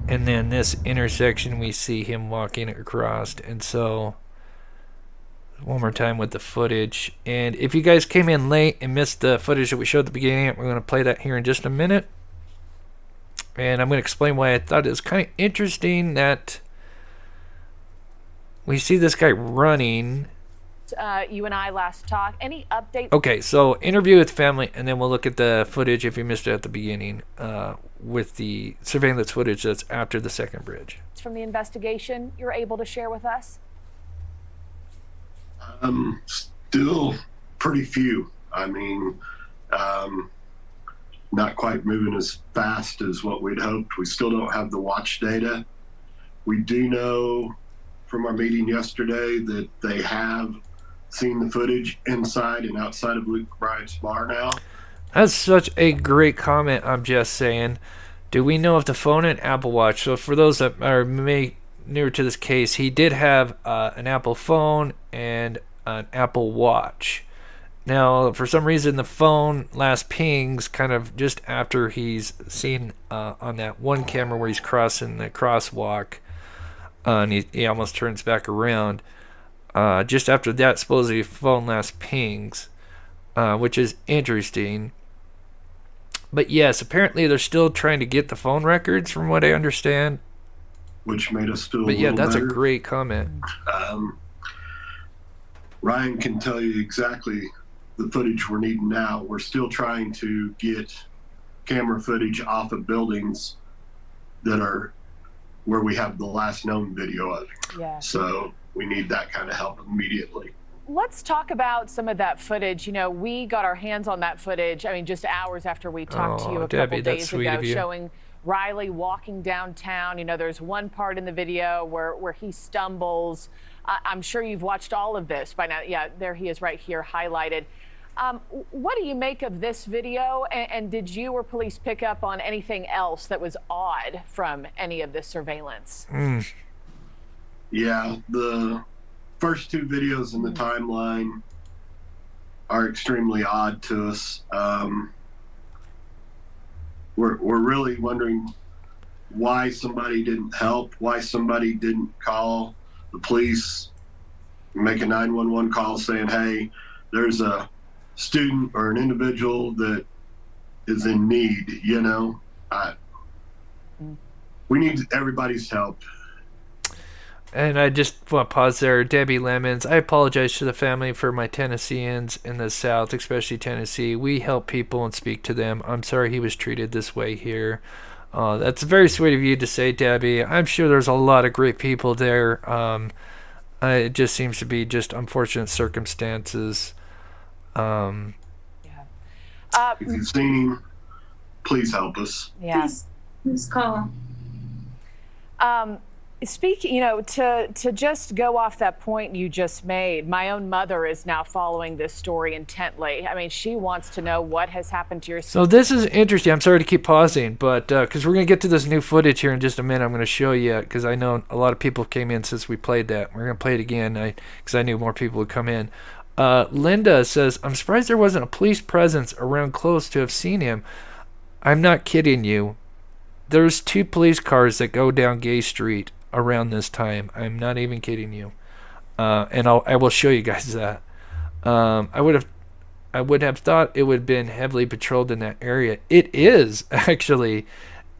And then this intersection, we see him walking across. And so, one more time with the footage. And if you guys came in late and missed the footage that we showed at the beginning, we're going to play that here in just a minute. And I'm going to explain why I thought it was kind of interesting that we see this guy running. You and I last talked. Any updates? Okay, so interview with family, and then we'll look at the footage if you missed it at the beginning with the surveillance footage that's after the second bridge. From the investigation you're able to share with us? Still pretty few. I mean, not quite moving as fast as what we'd hoped. We still don't have the watch data. We do know from our meeting yesterday that they have seen the footage inside and outside of Luke Bryant's bar now. That's such a great comment. I'm just saying, do we know if the phone and Apple Watch, so for those that are newer to this case, he did have an Apple phone and an Apple Watch. Now, for some reason, the phone last pings kind of just after he's seen on that one camera where he's crossing the crosswalk, and he almost turns back around. Just after that, supposedly phone last pings, which is interesting. But yes, apparently they're still trying to get the phone records, from what I understand. Which made us feel. But yeah, that's better. a great comment. Ryan can tell you exactly the footage we're needing now. We're still trying to get camera footage off of buildings that are where we have the last known video of. Yeah. So we need that kind of help immediately. Let's talk about some of that footage. You know, we got our hands on that footage, I mean, just hours after we talked to you a Debbie, couple that's days sweet ago, of you. showing Riley walking downtown. You know, there's one part in the video where he stumbles. I'm sure you've watched all of this by now. Yeah, there he is right here highlighted. What do you make of this video? And did you or police pick up on anything else that was odd from any of this surveillance? Yeah, the first two videos in the timeline are extremely odd to us. We're really wondering why somebody didn't help, why somebody didn't call the police, make a 911 call saying, hey, there's a student or an individual that is in need, you know. We need everybody's help. And I just want to pause there. Debbie Lemons, I apologize to the family for my Tennesseans in the South, especially Tennessee. We help people and speak to them. I'm sorry he was treated this way here. That's very sweet of you to say, Debbie. I'm sure there's a lot of great people there. It just seems to be just unfortunate circumstances. Yeah. If you've seen him, please help us. Yeah. Please call. Speaking, to just go off that point you just made, my own mother is now following this story intently. I mean, she wants to know what has happened to your son. So this is interesting. I'm sorry to keep pausing, but because we're going to get to this new footage here in just a minute, I'm going to show you, because I know a lot of people came in since we played that. We're going to play it again because I knew more people would come in. Linda says, I'm surprised there wasn't a police presence around close to have seen him. I'm not kidding you. There's 2 police cars that go down Gay Street around this time. I'm not even kidding you. And I will show you guys that. I would have thought it would have been heavily patrolled in that area. It is, actually.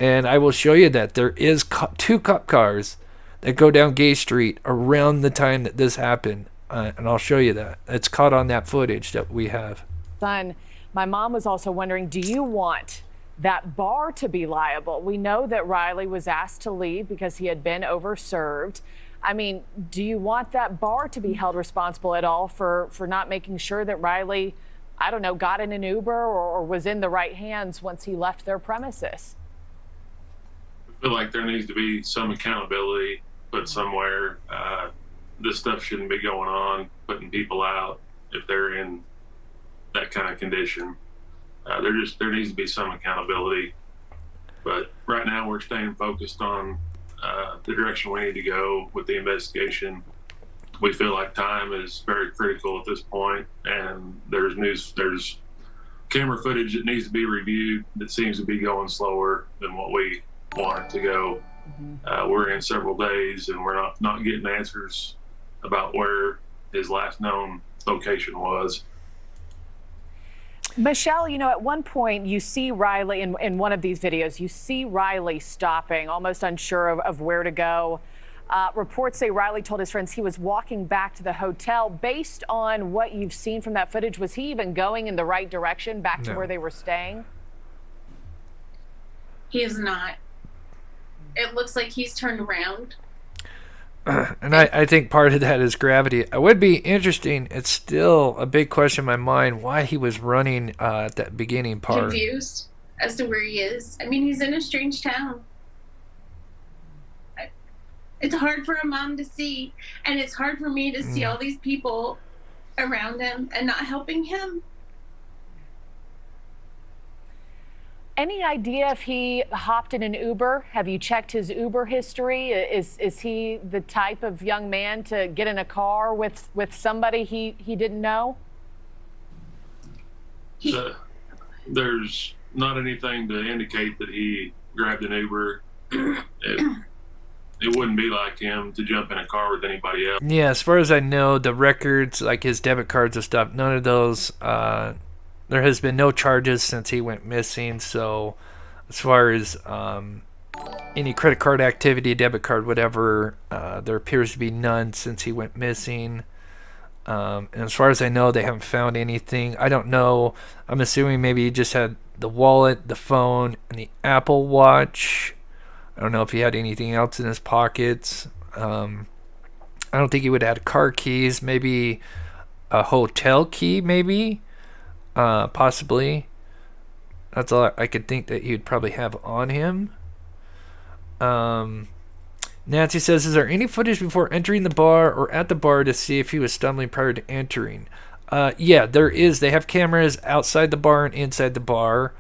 And I will show you that there is 2 cop cars that go down Gay Street around the time that this happened. And I'll show you that. It's caught on that footage that we have. Son, my mom was also wondering, do you want that bar to be liable? We know that Riley was asked to leave because he had been overserved. I mean, do you want that bar to be held responsible at all for not making sure that Riley, I don't know, got in an Uber or was in the right hands once he left their premises? I feel like there needs to be some accountability put somewhere. This stuff shouldn't be going on, putting people out if they're in that kind of condition. There needs to be some accountability, but right now we're staying focused on the direction we need to go with the investigation. We feel like time is very critical at this point, and there's camera footage that needs to be reviewed that seems to be going slower than what we want it to go. We're in several days, and we're not getting answers about where his last known location was. Michelle, at one point you see Riley in one of these videos, you see Riley stopping, almost unsure of where to go. Reports say Riley told his friends he was walking back to the hotel. Based on what you've seen from that footage, was he even going in the right direction back to where they were staying? He is not. It looks like he's turned around. And I think part of that is gravity. It would be interesting. It's still a big question in my mind why he was running at that beginning part. Confused as to where he is. I mean, he's in a strange town. It's hard for a mom to see, and it's hard for me to see all these people around him and not helping him. Any idea if he hopped in an Uber? Have you checked his Uber history? Is he the type of young man to get in a car with somebody he didn't know? There's not anything to indicate that he grabbed an Uber. It wouldn't be like him to jump in a car with anybody else. Yeah, as far as I know, the records, like his debit cards and stuff, none of those, there has been no charges since he went missing. So as far as any credit card activity, debit card, whatever, there appears to be none since he went missing. And as far as I know, they haven't found anything. I don't know. I'm assuming maybe he just had the wallet, the phone, and the Apple Watch. I don't know if he had anything else in his pockets. I don't think he would have had car keys. Maybe a hotel key, maybe. Possibly. That's all I could think that he would probably have on him. Nancy says, is there any footage before entering the bar or at the bar to see if he was stumbling prior to entering? Yeah, there is. They have cameras outside the bar and inside the bar.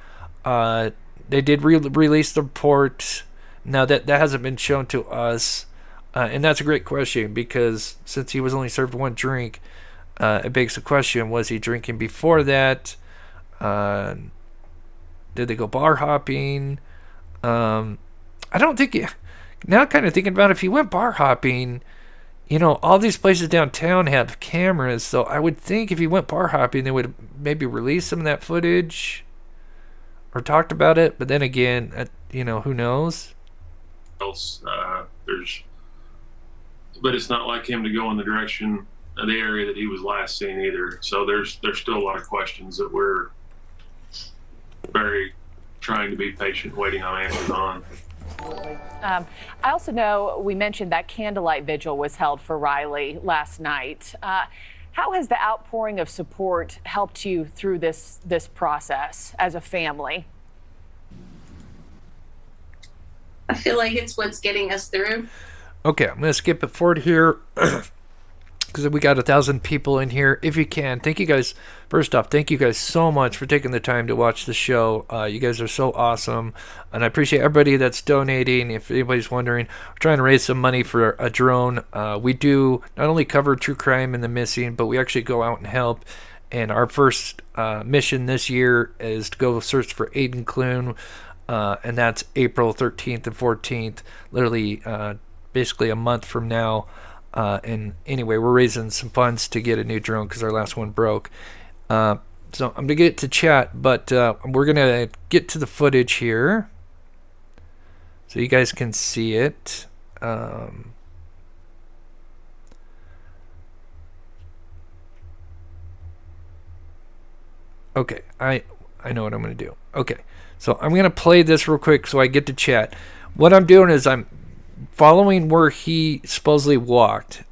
They did release the report. Now, that hasn't been shown to us. And that's a great question because since he was only served one drink, it begs the question, was he drinking before that? Did they go bar hopping? I don't think... Now kind of thinking about if he went bar hopping, all these places downtown have cameras, so I would think if he went bar hopping, they would maybe release some of that footage or talked about it. But then again, who knows? Else, but it's not like him to go in the direction of the area that he was last seen either. So there's still a lot of questions that we're very trying to be patient, waiting on answers on. I also know we mentioned that candlelight vigil was held for Riley last night. How has the outpouring of support helped you through this process as a family? I feel like it's what's getting us through. Okay, I'm going to skip it forward here because we got 1,000 people in here. If you can, thank you guys. First off, thank you guys so much for taking the time to watch the show. You guys are so awesome, and I appreciate everybody that's donating. If anybody's wondering, we're trying to raise some money for a drone. We do not only cover true crime and the missing, but we actually go out and help. And our first mission this year is to go search for Aiden Clune, and that's April 13th and 14th, literally basically a month from now. And anyway, we're raising some funds to get a new drone because our last one broke. So I'm going to get to chat, but we're going to get to the footage here so you guys can see it. Okay, I know what I'm going to do. Okay, so I'm going to play this real quick so I get to chat. What I'm doing is I'm following where he supposedly walked.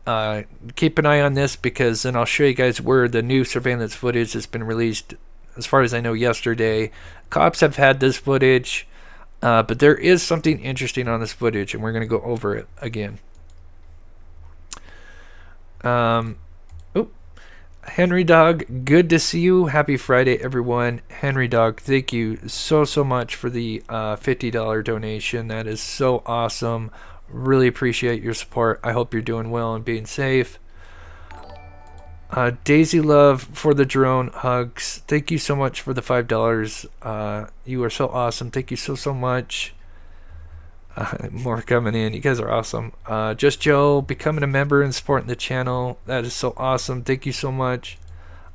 Keep an eye on this because then I'll show you guys where the new surveillance footage has been released, as far as I know, yesterday. Cops have had this footage, but there is something interesting on this footage, and we're going to go over it again. Henry Dog, good to see you. Happy Friday, everyone. Henry Dog, thank you so much for the $50 donation. That is so awesome. Really appreciate your support. I hope you're doing well and being safe. Daisy Love for the drone hugs. Thank you so much for the $5. You are so awesome. Thank you so much. More coming in. You guys are awesome. Just Joe, becoming a member and supporting the channel. That is so awesome. Thank you so much.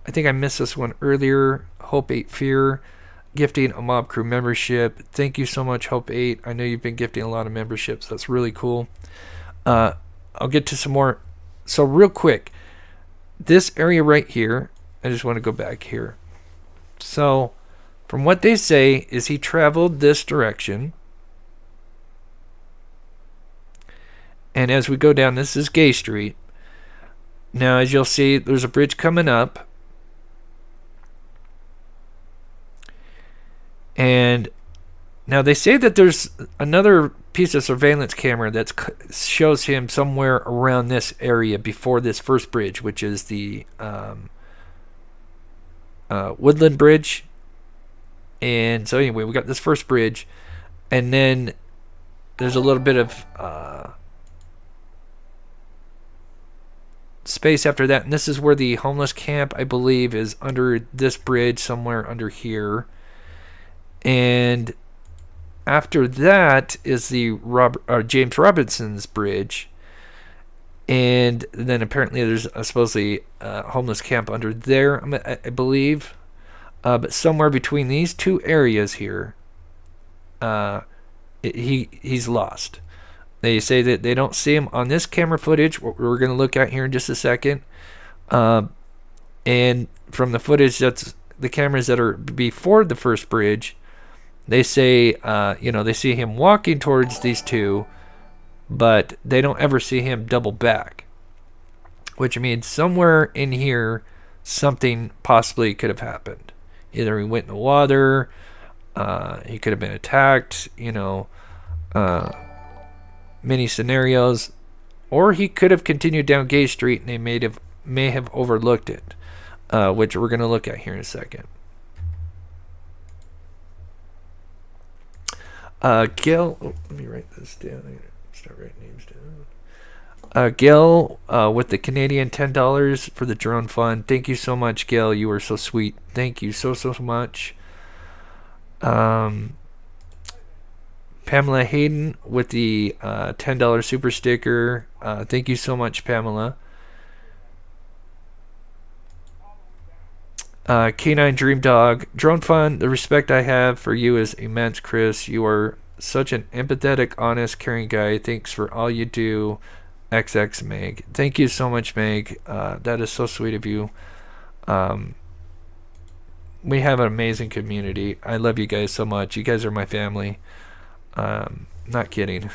I think I missed this one earlier. Hope 8 Fear, gifting a Mob Crew membership. Thank you so much, Hope 8. I know you've been gifting a lot of memberships. That's really cool. I'll get to some more. So real quick, this area right here, I just want to go back here. So from what they say is he traveled this direction. And as we go down, this is Gay Street. Now, as you'll see, there's a bridge coming up. And now they say that there's another piece of surveillance camera that shows him somewhere around this area before this first bridge, which is the Woodland Bridge. And so anyway, we got this first bridge. And then there's a little bit of space after that, and this is where the homeless camp, I believe, is under this bridge, somewhere under here. And after that is the James Robinson's bridge, and then apparently there's supposedly a homeless camp under there, I believe. But somewhere between these two areas here, he's lost. They say that they don't see him on this camera footage, what we're going to look at here in just a second. And from the footage, that's the cameras that are before the first bridge, they say, they see him walking towards these two, but they don't ever see him double back. Which means somewhere in here, something possibly could have happened. Either he went in the water, he could have been attacked, many scenarios, or he could have continued down Gay Street and they may have overlooked it, which we're going to look at here in a second. Gil, let me write this down. I'm going to start writing names down. Gil, with the Canadian $10 for the drone fund. Thank you so much, Gil. You are so sweet. Thank you so much. Pamela Hayden with the $10 super sticker. Thank you so much, Pamela. K9 Dream Dog. Drone Fun, the respect I have for you is immense, Chris. You are such an empathetic, honest, caring guy. Thanks for all you do. XX Meg. Thank you so much, Meg. That is so sweet of you. We have an amazing community. I love you guys so much. You guys are my family. Not kidding.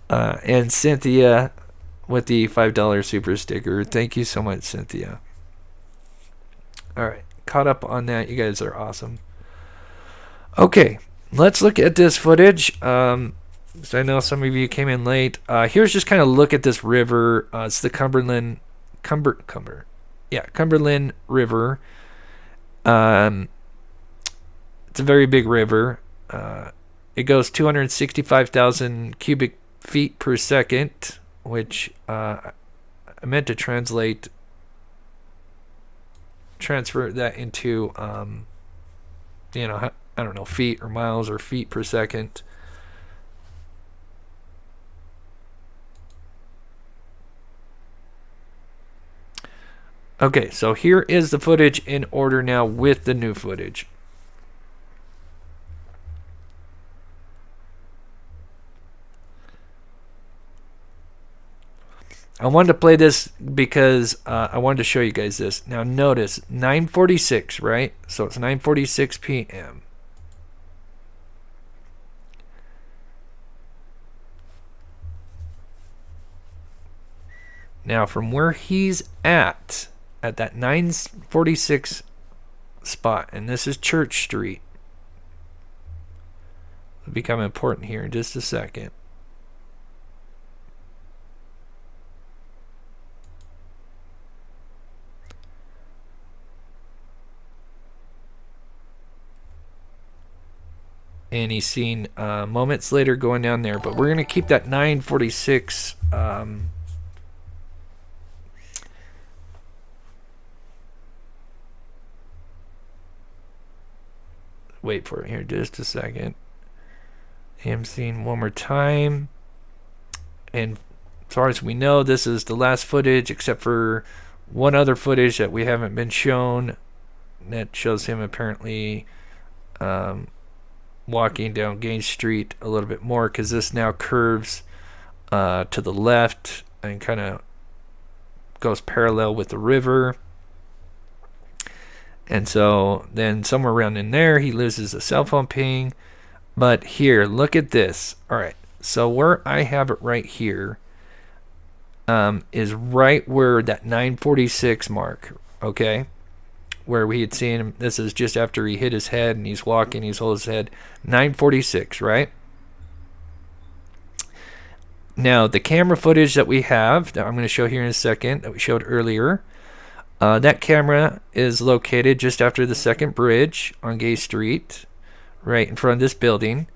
And Cynthia with the $5 super sticker. Thank you so much, Cynthia. All right, caught up on that. You guys are awesome. Okay, let's look at this footage. So I know some of you came in late. Here's just kind of look at this river. It's the Cumberland River. It's a very big river. It goes 265,000 cubic feet per second, which I meant to transfer that into, I don't know, feet or miles or feet per second. Okay, so here is the footage in order now with the new footage. I wanted to play this because I wanted to show you guys this. Now notice 9:46, right? So it's 9:46 p.m. Now from where he's at that 9:46 spot, and this is Church Street. It'll become important here in just a second. And he's seen moments later going down there, but we're going to keep that 9:46 wait for it here just a second. Him seen one more time, and as far as we know, this is the last footage except for one other footage that we haven't been shown that shows him apparently walking down Gage Street a little bit more, because this now curves to the left and kind of goes parallel with the river. And so then somewhere around in there he loses a cell phone ping. But here, look at this. All right, so where I have it right here is right where that 9:46 mark, okay, where we had seen him. This is just after he hit his head and he's walking, he's holding his head. 9:46, right? Now, the camera footage that we have, that I'm going to show here in a second, that we showed earlier, that camera is located just after the second bridge on Gay Street, right in front of this building.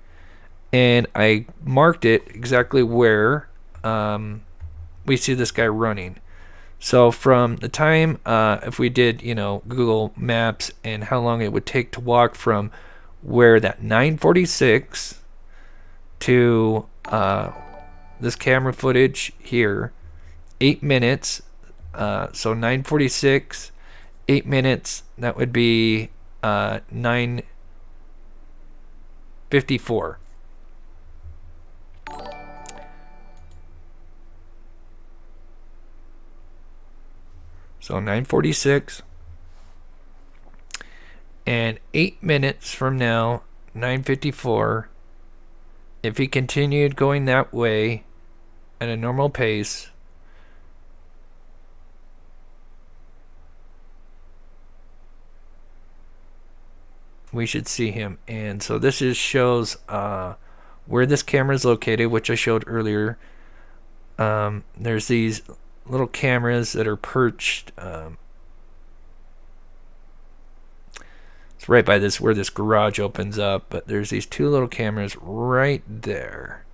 And I marked it exactly where we see this guy running. So from the time, if we did, Google Maps and how long it would take to walk from where that 9:46 to this camera footage here, 8 minutes. So 9:46, 8 minutes, that would be 9:54. So 9:46 and 8 minutes from now, 9:54. If he continued going that way at a normal pace, we should see him. And so this shows where this camera is located, which I showed earlier. There's these little cameras that are perched. It's right by this, where this garage opens up, but there's these two little cameras right there.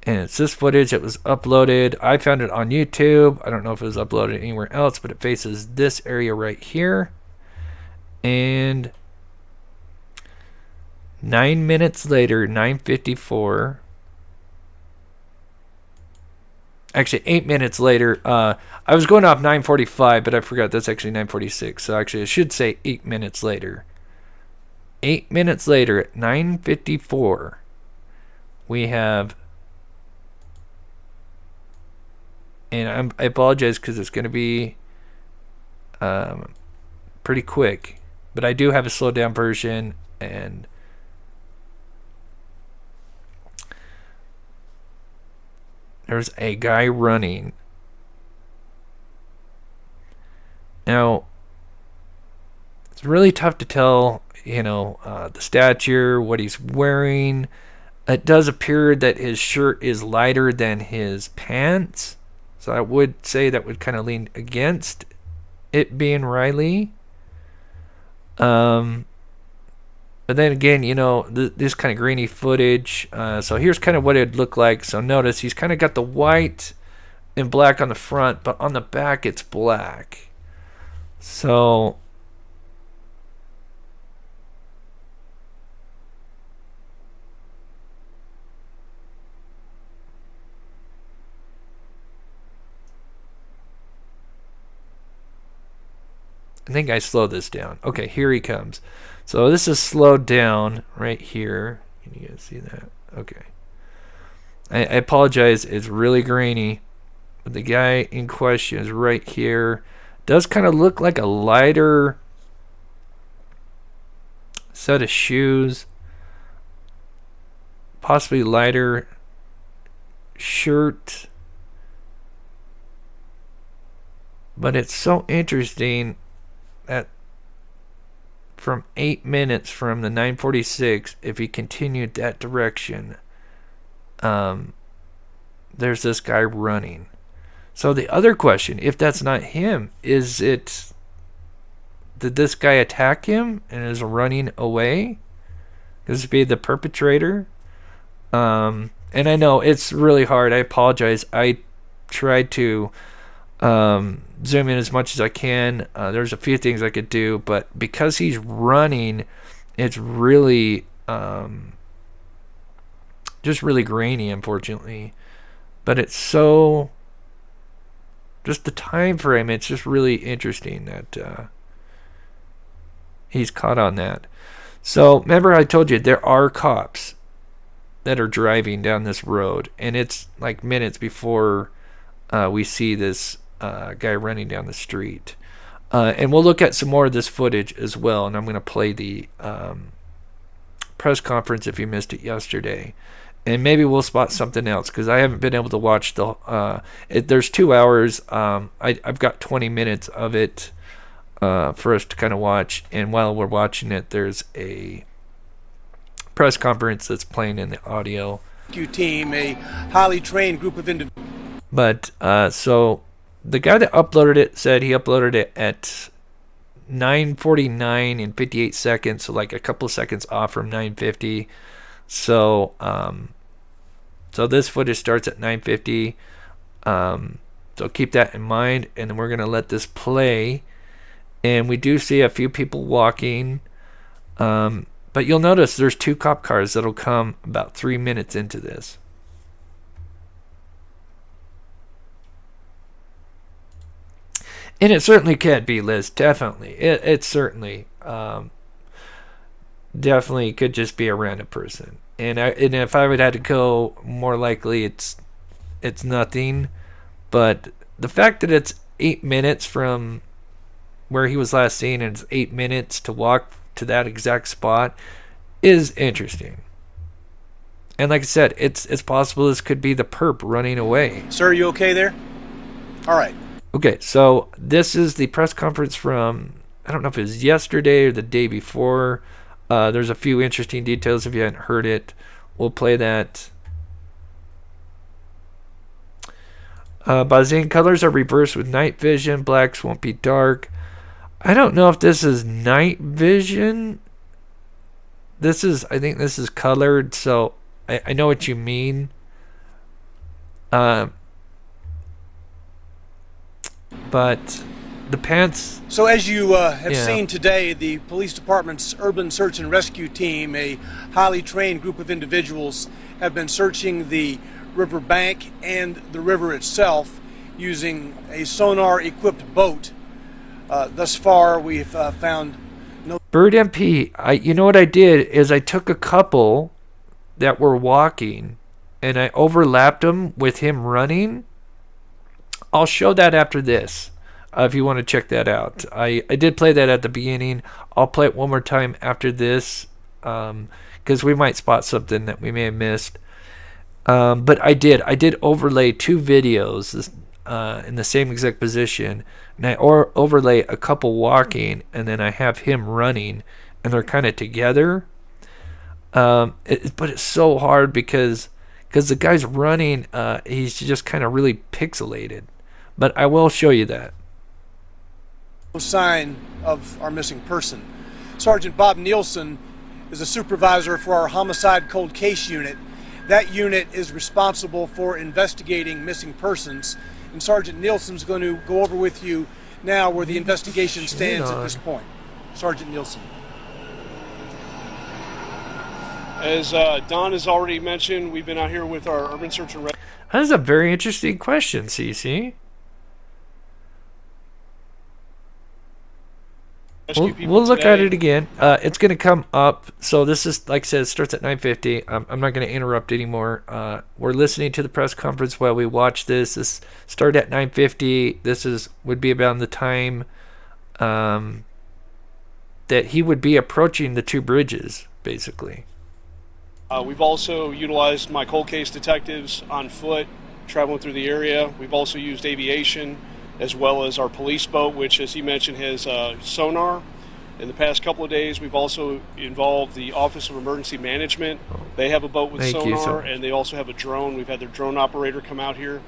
And it's this footage that was uploaded. I found it on YouTube. I don't know if it was uploaded anywhere else, but it faces this area right here. And 9 minutes later, 9:54. Actually, 8 minutes later. I was going off 9:45, but I forgot that's actually 9:46. So actually, I should say 8 minutes later. 8 minutes later, at 9:54, we have and I apologize because it's going to be pretty quick, but I do have a slowed down version, and there's a guy running. Now, it's really tough to tell, the stature, what he's wearing. It does appear that his shirt is lighter than his pants, so I would say that would kind of lean against it being Riley. But then again, this kind of grainy footage. So here's kind of what it'd look like. So notice he's kind of got the white and black on the front, but on the back it's black. So I think I slowed this down. Okay, here he comes. So this is slowed down right here. Can you guys see that? Okay. I apologize. It's really grainy. But the guy in question is right here. Does kind of look like a lighter set of shoes. Possibly lighter shirt. But it's so interesting that from 8 minutes from the 946, if he continued that direction, there's this guy running. So the other question, if that's not him, did this guy attack him and is running away? Could this be the perpetrator? And I know it's really hard. I apologize. I tried to zoom in as much as I can. There's a few things I could do, but because he's running, it's really just really grainy, unfortunately. But it's so, just the time frame, it's just really interesting that he's caught on that. So remember I told you there are cops that are driving down this road, and it's like minutes before we see this guy running down the street. And we'll look at some more of this footage as well, and I'm going to play the press conference if you missed it yesterday. And maybe we'll spot something else, because I haven't been able to watch the... there's 2 hours. I've got 20 minutes of it for us to kind of watch. And while we're watching it, there's a press conference that's playing in the audio. Team, a highly trained group of individuals. But, so... the guy that uploaded it said he uploaded it at 9:49 and 58 seconds, so like a couple of seconds off from 9:50. So, so this footage starts at 9:50. So keep that in mind, and then we're gonna let this play. And we do see a few people walking, but you'll notice there's 2 cop cars that'll come about 3 minutes into this. And it certainly can be, Liz. Definitely. It certainly definitely could just be a random person. And if I would have to go, more likely it's nothing. But the fact that it's 8 minutes from where he was last seen, and it's 8 minutes to walk to that exact spot, is interesting. And like I said, it's possible this could be the perp running away. Sir, you okay there? All right. Okay, so this is the press conference from, I don't know if it was yesterday or the day before. There's a few interesting details if you hadn't heard it. We'll play that. Bazine colors are reversed with night vision. Blacks won't be dark. I don't know if this is night vision. I think this is colored, so I know what you mean. But the pants... So as you have seen today, the police department's urban search and rescue team, a highly trained group of individuals, have been searching the river bank and the river itself using a sonar-equipped boat. Thus far, we've found no... Bird MP, you know what I did is I took a couple that were walking and I overlapped them with him running. I'll show that after this. If you want to check that out. I did play that at the beginning. I'll play it one more time after this, because we might spot something that we may have missed. But I did overlay 2 videos in the same exact position, and I overlay a couple walking, and then I have him running, and they're kind of together. But it's so hard because the guy's running, he's just kind of really pixelated. But I will show you that. No sign of our missing person. Sergeant Bob Nielsen is a supervisor for our homicide cold case unit. That unit is responsible for investigating missing persons, and Sergeant Nielsen's going to go over with you now where the investigation stands at this point. Sergeant Nielsen. As Don has already mentioned, we've been out here with our urban search and rescue. That is a very interesting question, CC. We'll look at it again. It's going to come up. So this is, like I said, it starts at 9:50. I'm not going to interrupt anymore. We're listening to the press conference while we watch this. This started at 9:50. This would be about the time that he would be approaching the 2 bridges, basically. We've also utilized my cold case detectives on foot, traveling through the area. We've also used aviation, as well as our police boat, which, as he mentioned, has sonar. In the past couple of days, we've also involved the Office of Emergency Management. They have a boat with sonar, and they also have a drone. We've had their drone operator come out here.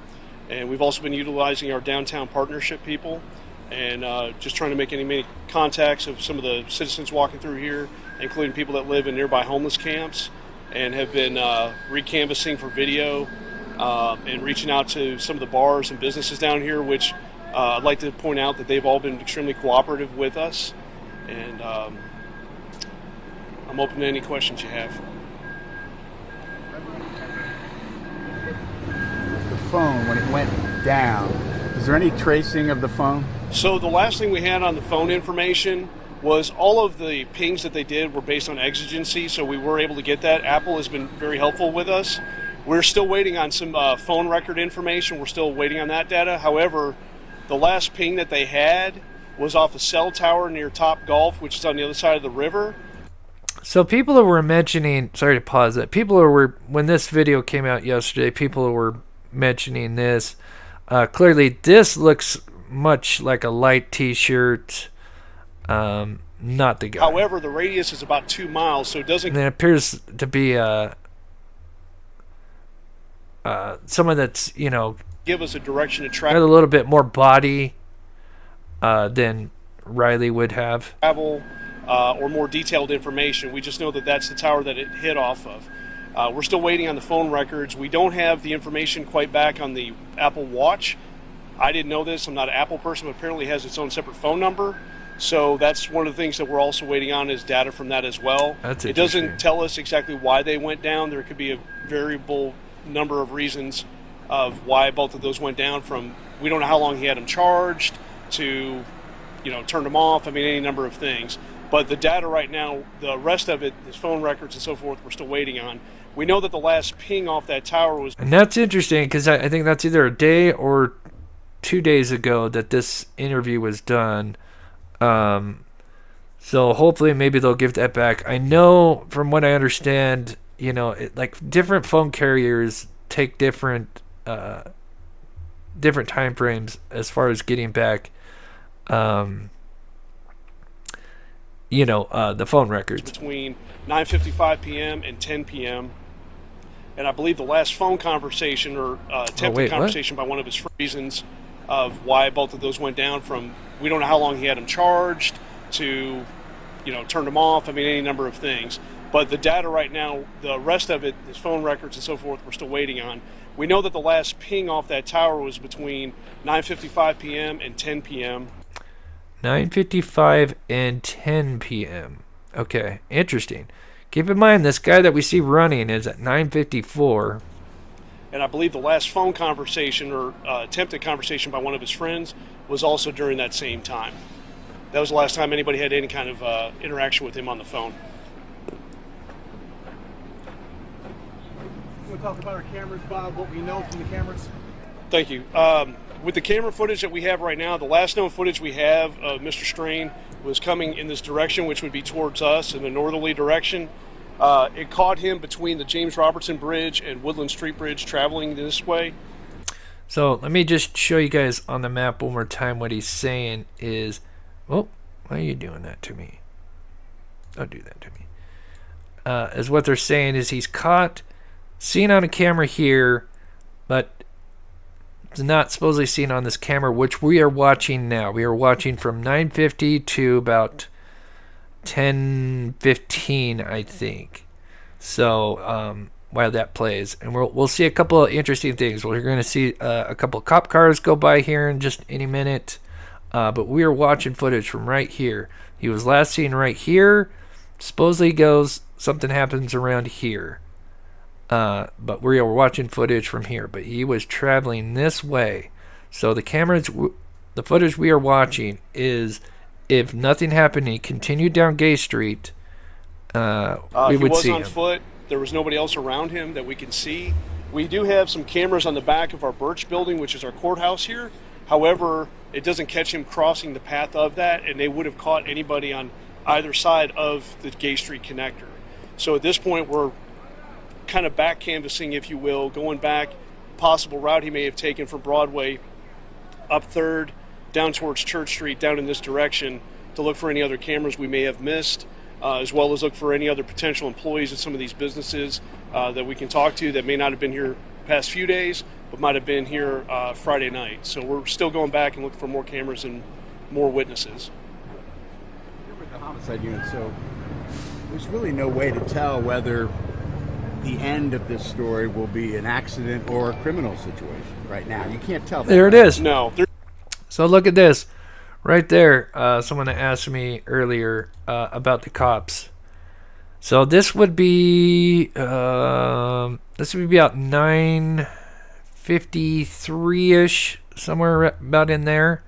And we've also been utilizing our downtown partnership people and just trying to make many contacts of some of the citizens walking through here, including people that live in nearby homeless camps, and have been re-canvassing for video and reaching out to some of the bars and businesses down here, which I'd like to point out that they've all been extremely cooperative with us, and I'm open to any questions you have. The phone, when it went down, is there any tracing of the phone? So the last thing we had on the phone information was all of the pings that they did were based on exigency, so we were able to get that. Apple has been very helpful with us. We're still waiting on some phone record information. We're still waiting on that data. However, the last ping that they had was off a cell tower near Top Golf, which is on the other side of the river. So people who were mentioning, sorry to pause it, people who were, when this video came out yesterday, people who were mentioning this, clearly this looks much like a light t-shirt, not the guy. However, the radius is about 2 miles, so it doesn't... And it appears to be someone that's, you know, give us a direction to travel. Got a little bit more body than Riley would have. Travel or more detailed information. We just know that that's the tower that it hit off of. We're still waiting on the phone records. We don't have the information quite back on the Apple Watch. I didn't know this. I'm not an Apple person, but apparently it has its own separate phone number. So that's one of the things that we're also waiting on is data from that as well. That's it doesn't tell us exactly why they went down. There could be a variable number of reasons of why both of those went down, from we don't know how long he had them charged to, you know, turned them off. I mean, any number of things. But the data right now, the rest of it, his phone records and so forth, we're still waiting on. We know that the last ping off that tower was... And that's interesting because I think that's either a day or 2 days ago that this interview was done. So hopefully maybe they'll give that back. I know from what I understand, you know, like different phone carriers take different time frames as far as getting back the phone records. Between 9:55 p.m. and 10 p.m. And I believe the last phone conversation or attempted conversation by one of his reasons of why both of those went down, from we don't know how long he had them charged to, you know, turned them off. I mean, any number of things. But the data right now, the rest of it, his phone records and so forth, we're still waiting on. We know that the last ping off that tower was between 9:55 p.m. and 10 p.m. 9:55 and 10 p.m. Okay, interesting. Keep in mind, this guy that we see running is at 9:54. And I believe the last phone conversation or attempted conversation by one of his friends was also during that same time. That was the last time anybody had any kind of interaction with him on the phone. We'll talk about our cameras, Bob, what we know from the cameras. Thank you. with the camera footage that we have right now, the last known footage we have of Mr. Strain was coming in this direction, which would be towards us in the northerly direction. It caught him between the James Robertson Bridge and Woodland Street Bridge traveling this way. So let me just show you guys on the map one more time. What he's saying is, oh, why are you doing that to me? Don't do that to me. As what they're saying is he's caught, seen on a camera here, but it's not supposedly seen on this camera, which we are watching now. We are watching from 9:50 to about 10:15, I think. So while that plays, and we'll see a couple of interesting things. We're going to see a couple of cop cars go by here in just any minute, but we are watching footage from right here. He was last seen right here. Supposedly goes, something happens around here, but we are watching footage from here. But he was traveling this way, so the footage we are watching is, if nothing happened, he continued down Gay Street. We would see him. He was on foot. There was nobody else around him that we can see. We do have some cameras on the back of our Birch building, which is our courthouse here. However, it doesn't catch him crossing the path of that, and they would have caught anybody on either side of the Gay Street connector. So at this point, we're kind of back canvassing, if you will, going back, possible route he may have taken from Broadway up 3rd, down towards Church Street, down in this direction, to look for any other cameras we may have missed, as well as look for any other potential employees at some of these businesses that we can talk to that may not have been here past few days, but might have been here Friday night. So we're still going back and looking for more cameras and more witnesses. The homicide unit, so there's really no way to tell whether the end of this story will be an accident or a criminal situation right now. You can't tell that. There it is. No. So look at this right there. Someone asked me earlier about the cops. So this would be about 9:53ish, somewhere about in there.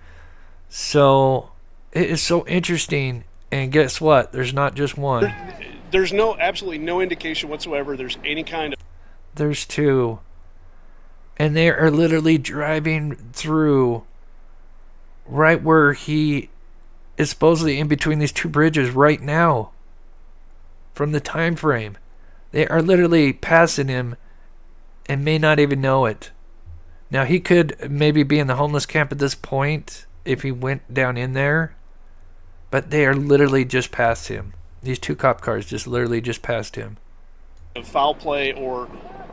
So it is so interesting. And guess what? There's not just one. There's absolutely no indication whatsoever there's any kind of... There's two. And they are literally driving through right where he is supposedly in between these two bridges right now. From the time frame. They are literally passing him and may not even know it. Now, he could maybe be in the homeless camp at this point if he went down in there. But they are literally just past him. These two cop cars just literally just passed him. Foul play or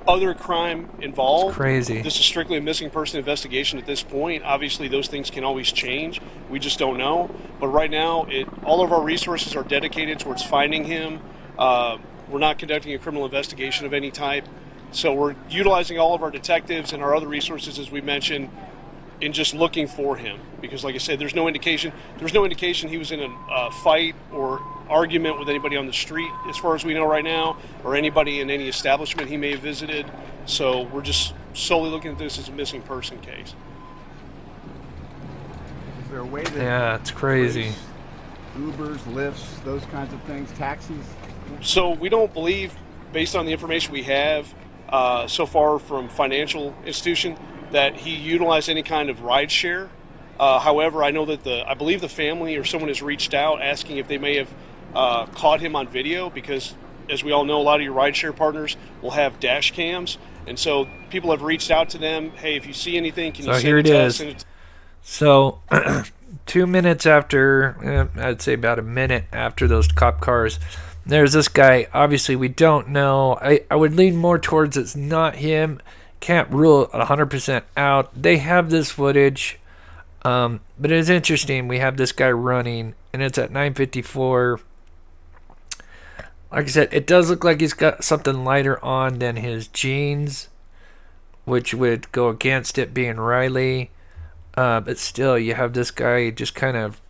other crime involved. It's crazy. This is strictly a missing person investigation at this point. Obviously, those things can always change. We just don't know. But right now, all of our resources are dedicated towards finding him. We're not conducting a criminal investigation of any type. So we're utilizing all of our detectives and our other resources, as we mentioned, in just looking for him, because like I said, there's no indication he was in a fight or argument with anybody on the street as far as we know right now, or anybody in any establishment he may have visited. So we're just solely looking at this as a missing person case. Is there a way that... Yeah, it's crazy. Ubers, Lyfts, those kinds of things, taxis? So we don't believe, based on the information we have so far from financial institution, that he utilized any kind of ride share. However, I know that I believe the family or someone has reached out asking if they may have caught him on video, because as we all know, a lot of your ride share partners will have dash cams. And so people have reached out to them. Hey, if you see anything, can you send it to us? So 2 minutes after, I'd say about a minute after those cop cars, there's this guy. Obviously, we don't know. I would lean more towards it's not him. Can't rule 100% out. They have this footage, but it's interesting. We have this guy running, and it's at 9:54. Like I said, it does look like he's got something lighter on than his jeans, which would go against it being Riley. But still, you have this guy just kind of...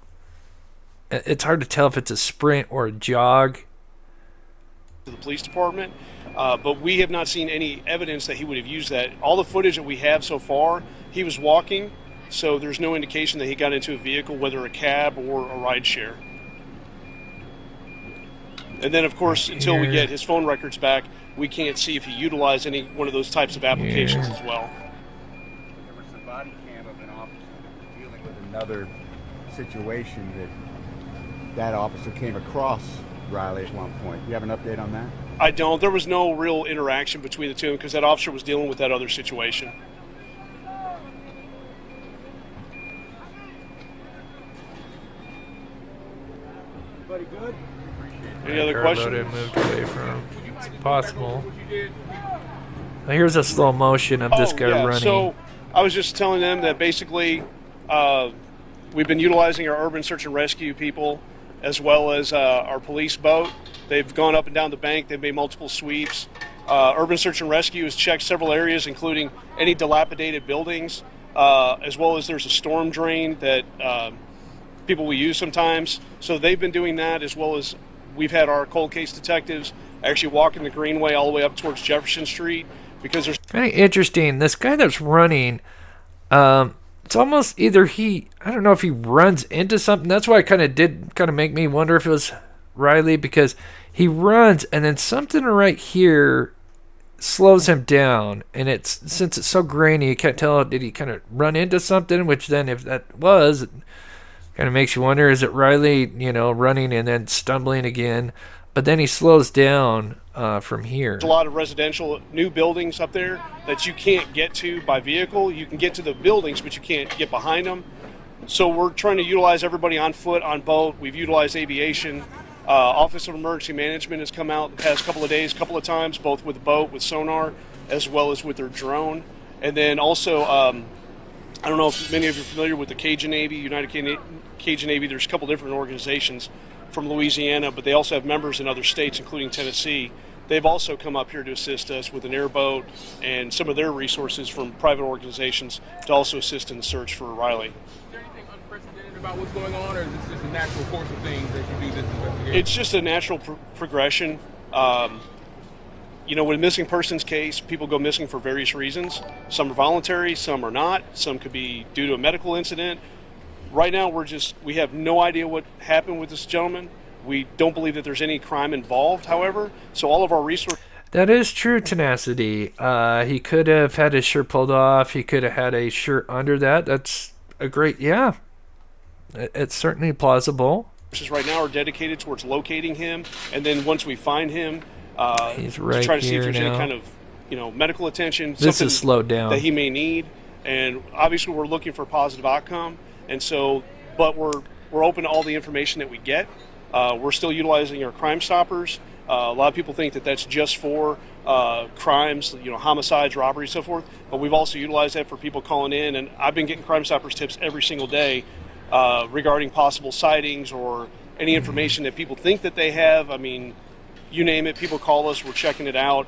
It's hard to tell if it's a sprint or a jog. To the police department. But we have not seen any evidence that he would have used that. All the footage that we have so far, he was walking, so there's no indication that he got into a vehicle, whether a cab or a ride share. And then, of course, until we get his phone records back, we can't see if he utilized any one of those types of applications as well. There was a body cam of an officer another situation that officer came across Riley at one point. Do you have an update on that? I don't. There was no real interaction between the two because that officer was dealing with that other situation. Everybody good? Any other questions? Moved away from. It's possible. Now here's a slow motion of this guy running. So I was just telling them that basically we've been utilizing our urban search and rescue people as well as our police boat. They've gone up and down the bank. They've made multiple sweeps. Urban search and rescue has checked several areas, including any dilapidated buildings, as well as there's a storm drain that people will use sometimes. So they've been doing that, as well as we've had our cold case detectives actually walking the Greenway all the way up towards Jefferson Street because there's kind of interesting. This guy that's running, it's almost either I don't know if he runs into something. That's why it kind of make me wonder if it was Riley, because he runs and then something right here slows him down, and since it's so grainy, you can't tell, did he kind of run into something, which then if that was, it kind of makes you wonder, is it Riley, running and then stumbling again? But then he slows down from here. There's a lot of residential new buildings up there that you can't get to by vehicle. You can get to the buildings, but you can't get behind them. So we're trying to utilize everybody on foot, on boat. We've utilized aviation. Office of Emergency Management has come out the past couple of days, couple of times, both with a boat, with sonar, as well as with their drone. And then also, I don't know if many of you are familiar with the Cajun Navy, United Cajun Navy. There's a couple different organizations from Louisiana, but they also have members in other states, including Tennessee. They've also come up here to assist us with an airboat and some of their resources from private organizations to also assist in the search for Riley. Is there anything unprecedented about what's going on, or is this just a natural course of things that you do this investigation? It's just a natural progression. With a missing persons case, people go missing for various reasons. Some are voluntary, some are not. Some could be due to a medical incident. Right now, we have no idea what happened with this gentleman. We don't believe that there's any crime involved, however, so all of our resources... That is true, Tenacity. He could have had his shirt pulled off. He could have had a shirt under that. That's a great... Yeah. It's certainly plausible. Right now are dedicated towards locating him, and then once we find him, he's right to try to see if there's now. any kind of medical attention, this something is slowed down, that he may need. And obviously we're looking for a positive outcome, and so, but we're open to all the information that we get. We're still utilizing our Crime Stoppers. A lot of people think that that's just for crimes, homicides, robberies, so forth. But we've also utilized that for people calling in, and I've been getting Crime Stoppers tips every single day regarding possible sightings or any information that people think that they have. I mean, you name it, people call us, we're checking it out.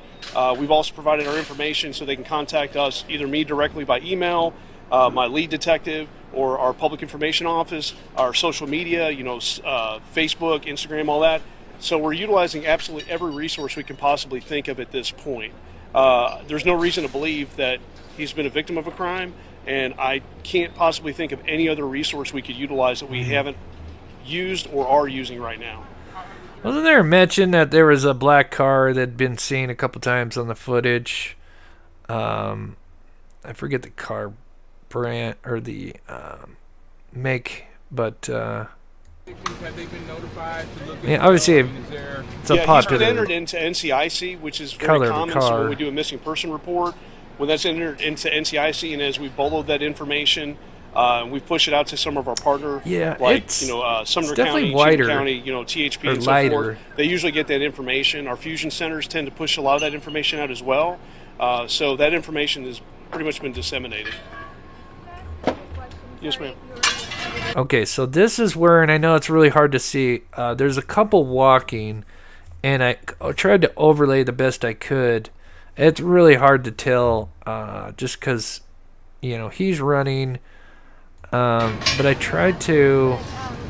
We've also provided our information so they can contact us, either me directly by email, my lead detective, or our public information office, our social media, Facebook, Instagram, all that. So we're utilizing absolutely every resource we can possibly think of at this point. There's no reason to believe that he's been a victim of a crime, and I can't possibly think of any other resource we could utilize that we haven't used or are using right now. Wasn't there a mention that there was a black car that had been seen a couple times on the footage? I forget the car brand or the make, but Have they been notified to look at obviously it's a popular. He's been entered into NCIC, which is very common. So when we do a missing person report, when that's entered into NCIC, and as we bundled that information, we push it out to some of our partner, Sumner County, Cheatham County, THP, and so forth. They usually get that information. Our fusion centers tend to push a lot of that information out as well. So that information has pretty much been disseminated. Yes, ma'am. Okay, so this is where, and I know it's really hard to see, there's a couple walking, and I tried to overlay the best I could. It's really hard to tell just because, he's running, but I tried to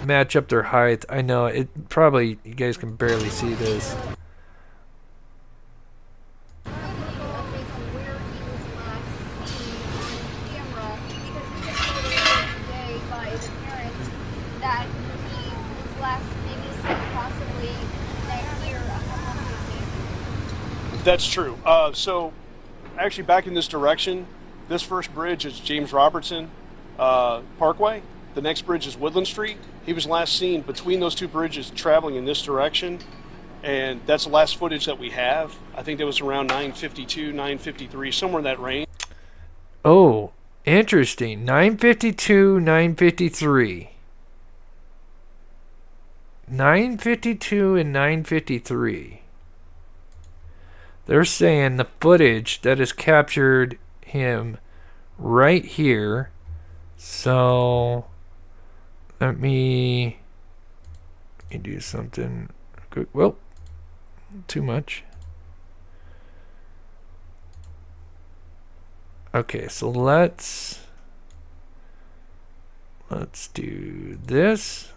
match up their height. I know, it probably, you guys can barely see this. That's true. So actually back in this direction, this first bridge is James Robertson Parkway. The next bridge is Woodland Street. He was last seen between those two bridges traveling in this direction, and that's the last footage that we have. I think that was around 9:52, 9:53, somewhere in that range. Oh, interesting. 9:52, 9:53. 9:52 and 9:53. They're saying the footage that has captured him right here. So let me do something good. Well, too much. Okay, so let's do this.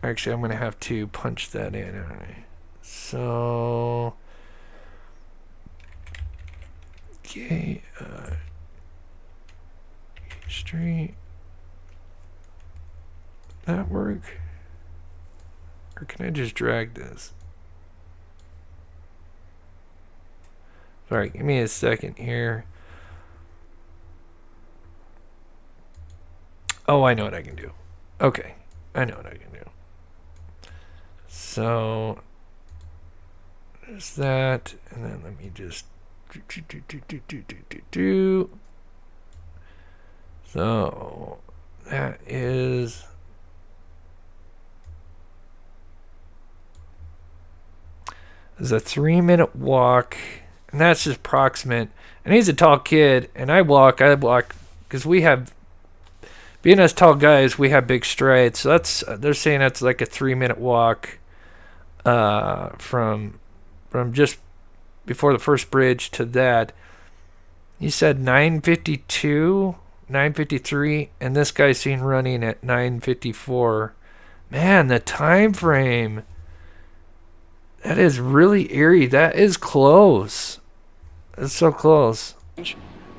Actually, I'm going to have to punch that in. All right. So, okay, Street. That work? Or can I just drag this? Sorry, give me a second here. Oh, I know what I can do. Okay, I know what I can do. So there's that, and then let me just do. So that is a 3-minute walk, and that's just proximate. And he's a tall kid, and I walk because we have, being us tall guys, we have big strides. So they're saying that's like a 3-minute walk. From just before the first bridge to that. He said 9:52, 9:53, and this guy's seen running at 9:54. Man, the time frame. That is really eerie. That is close. It's so close.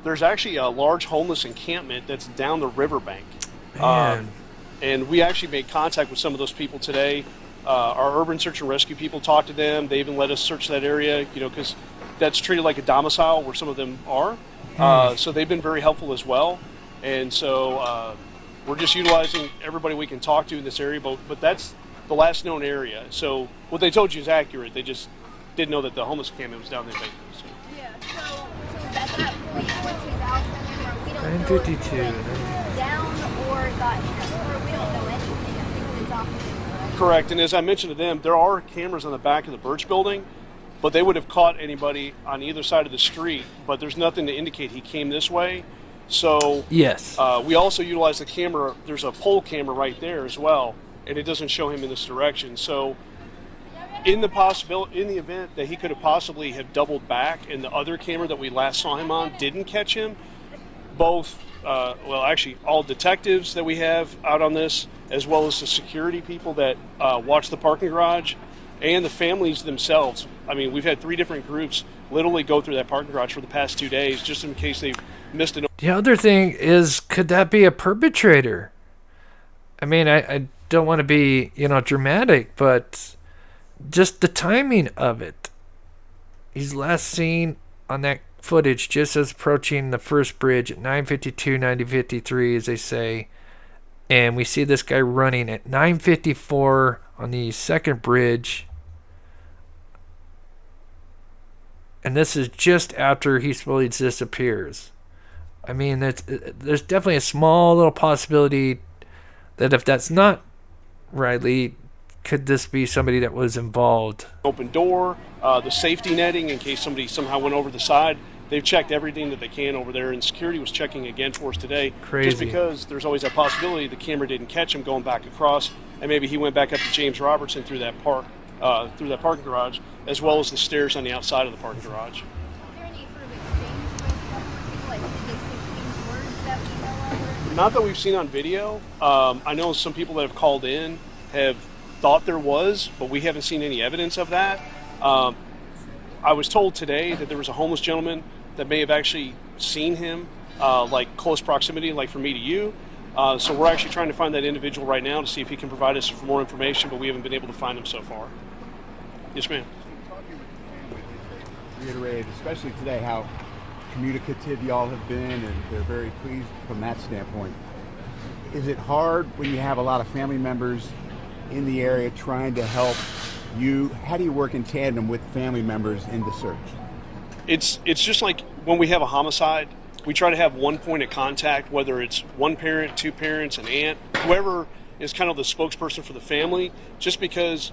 There's actually a large homeless encampment that's down the riverbank. Man. And we actually made contact with some of those people today. Our urban search and rescue people talked to them. They even let us search that area, because that's treated like a domicile where some of them are. So they've been very helpful as well. And so we're just utilizing everybody we can talk to in this area, but that's the last known area. So what they told you is accurate. They just didn't know that the homeless encampment was down there. So. Yeah, so at that point, once we found them, we don't 9:52. know if it down or got hit, or we don't know anything. I think it's off. Correct, and as I mentioned to them, there are cameras on the back of the Birch building, but they would have caught anybody on either side of the street, but there's nothing to indicate he came this way. So yes, we also utilize the camera. There's a pole camera right there as well, and it doesn't show him in this direction. So in the event that he could have possibly have doubled back and the other camera that we last saw him on didn't catch him, both, actually all detectives that we have out on this, as well as the security people that watch the parking garage, and the families themselves. I mean, we've had 3 different groups literally go through that parking garage for the past 2 days, just in case they've missed it. The other thing is, could that be a perpetrator? I mean, I don't want to be, dramatic, but just the timing of it. He's last seen on that footage just as approaching the first bridge at 9:52, 9:53, as they say. And we see this guy running at 9:54 on the second bridge. And this is just after he slowly disappears. I mean, there's definitely a small little possibility that if that's not Riley, could this be somebody that was involved? Open door, the safety netting in case somebody somehow went over the side. They've checked everything that they can over there, and security was checking again for us today. Crazy. Just because there's always that possibility the camera didn't catch him going back across, and maybe he went back up to James Robertson through that parking garage, as well as the stairs on the outside of the parking garage. Not that we've seen on video. I know some people that have called in have thought there was, but we haven't seen any evidence of that. I was told today that there was a homeless gentleman that may have actually seen him, like close proximity, like from me to you. So we're actually trying to find that individual right now to see if he can provide us more information, but we haven't been able to find him so far. Yes, ma'am. reiterated, especially today, how communicative y'all have been, and they're very pleased from that standpoint. Is it hard when you have a lot of family members in the area trying to help you? How do you work in tandem with family members in the search? It's just like when we have a homicide, we try to have one point of contact, whether it's one parent, two parents, an aunt, whoever is kind of the spokesperson for the family, just because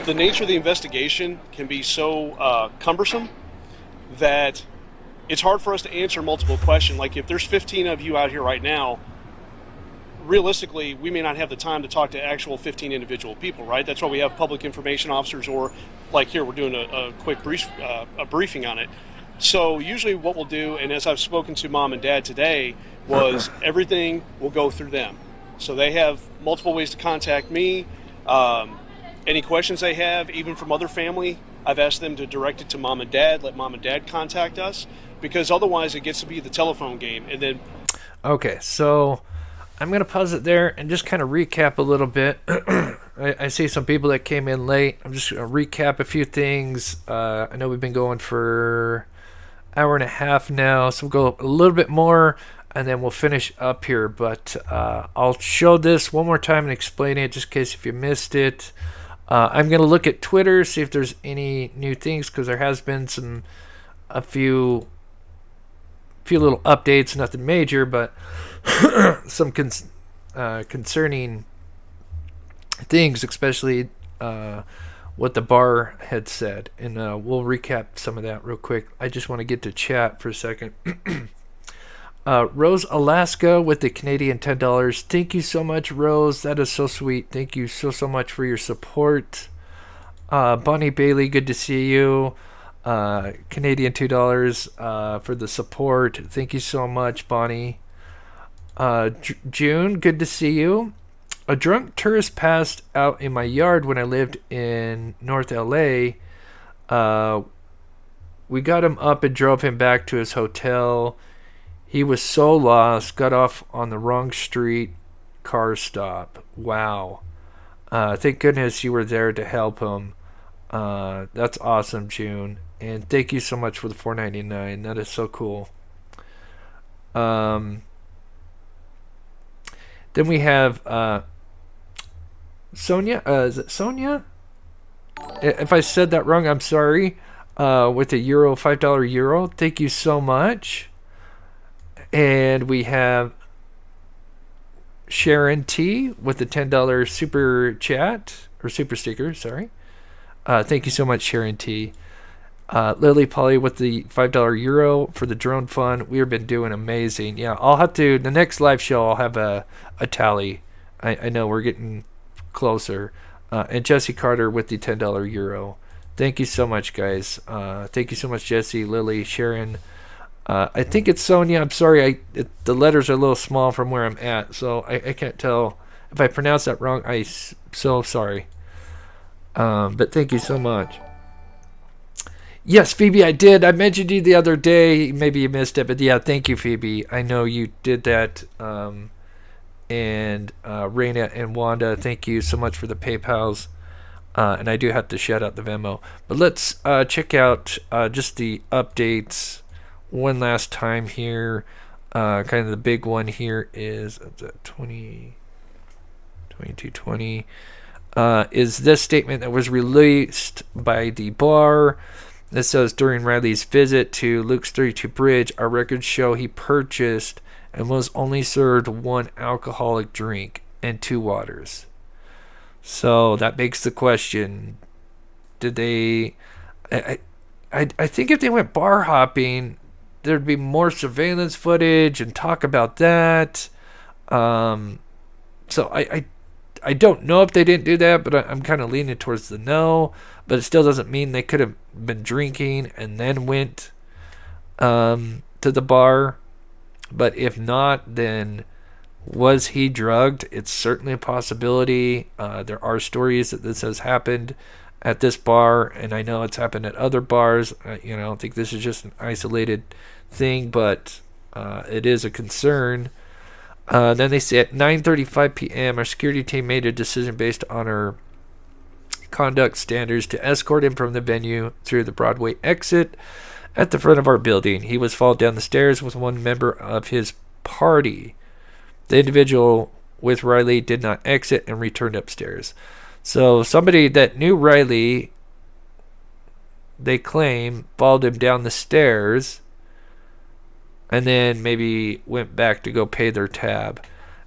the nature of the investigation can be so cumbersome that it's hard for us to answer multiple questions. Like if there's 15 of you out here right now, realistically, we may not have the time to talk to actual 15 individual people, right? That's why we have public information officers, or like here, we're doing a quick briefing on it. So usually what we'll do, and as I've spoken to mom and dad today, was everything will go through them. So they have multiple ways to contact me. Any questions they have, even from other family, I've asked them to direct it to mom and dad, let mom and dad contact us, because otherwise it gets to be the telephone game. And then, Okay, so I'm going to pause it there and just kind of recap a little bit. I see some people that came in late. I'm just going to recap a few things. I know we've been going for an hour and a half now, so we'll go a little bit more, and then we'll finish up here. But I'll show this one more time and explain it, just in case if you missed it. I'm going to look at Twitter, see if there's any new things, because there has been a few little updates, nothing major, but some concerning things, especially what the bar had said. And we'll recap some of that real quick. I just want to get to chat for a second. Rose Alaska with the Canadian $10. Thank you so much, Rose. That is so sweet. Thank you so much for your support. Bonnie Bailey, good to see you. Canadian $2 for the support. Thank you so much, Bonnie. June, good to see you. A drunk tourist passed out in my yard when I lived in North LA. We got him up and drove him back to his hotel. He was so lost, got off on the wrong street, car stop. Wow. Thank goodness you were there to help him. That's awesome, June. And thank you so much for the $4.99. That is so cool. Then we have Sonia. Is it Sonia? If I said that wrong, I'm sorry. With a $5 euro. Thank you so much. And we have Sharon T with the $10 super chat, or super sticker, sorry. Thank you so much, Sharon T. Lily Polly with the $5 euro for the drone fund. We've been doing amazing. Yeah, I'll have to, the next live show, I'll have a tally. I know we're getting closer. And Jesse Carter with the $10 euro. Thank you so much, guys. Thank you so much, Jesse, Lily, Sharon. I think it's Sonia. I'm sorry, the letters are a little small from where I'm at, so I can't tell. If I pronounce that wrong, I'm so sorry. But thank you so much. Yes, Phoebe, I did. I mentioned you the other day. Maybe you missed it, but yeah, thank you, Phoebe. I know you did that. And Raina and Wanda, thank you so much for the PayPals. And I do have to shout out the Venmo. But let's check out just the updates one last time here. Kind of the big one here is 2220. Is this statement that was released by the bar. This says, during Riley's visit to Luke's 32 Bridge, our records show he purchased and was only served one alcoholic drink and 2 waters. So that begs the question, did they... I think if they went bar hopping, there'd be more surveillance footage and talk about that. So I don't know if they didn't do that, but I'm kind of leaning towards the no. But it still doesn't mean they could have been drinking and then went to the bar. But if not, then was he drugged? It's certainly a possibility. There are stories that this has happened at this bar, and I know it's happened at other bars. I don't think this is just an isolated thing, but it is a concern. Then they say at 9:35 p.m., our security team made a decision based on our conduct standards to escort him from the venue through the Broadway exit at the front of our building. He was followed down the stairs with one member of his party. The individual with Riley did not exit and returned upstairs. So somebody that knew Riley, they claim, followed him down the stairs and then maybe went back to go pay their tab.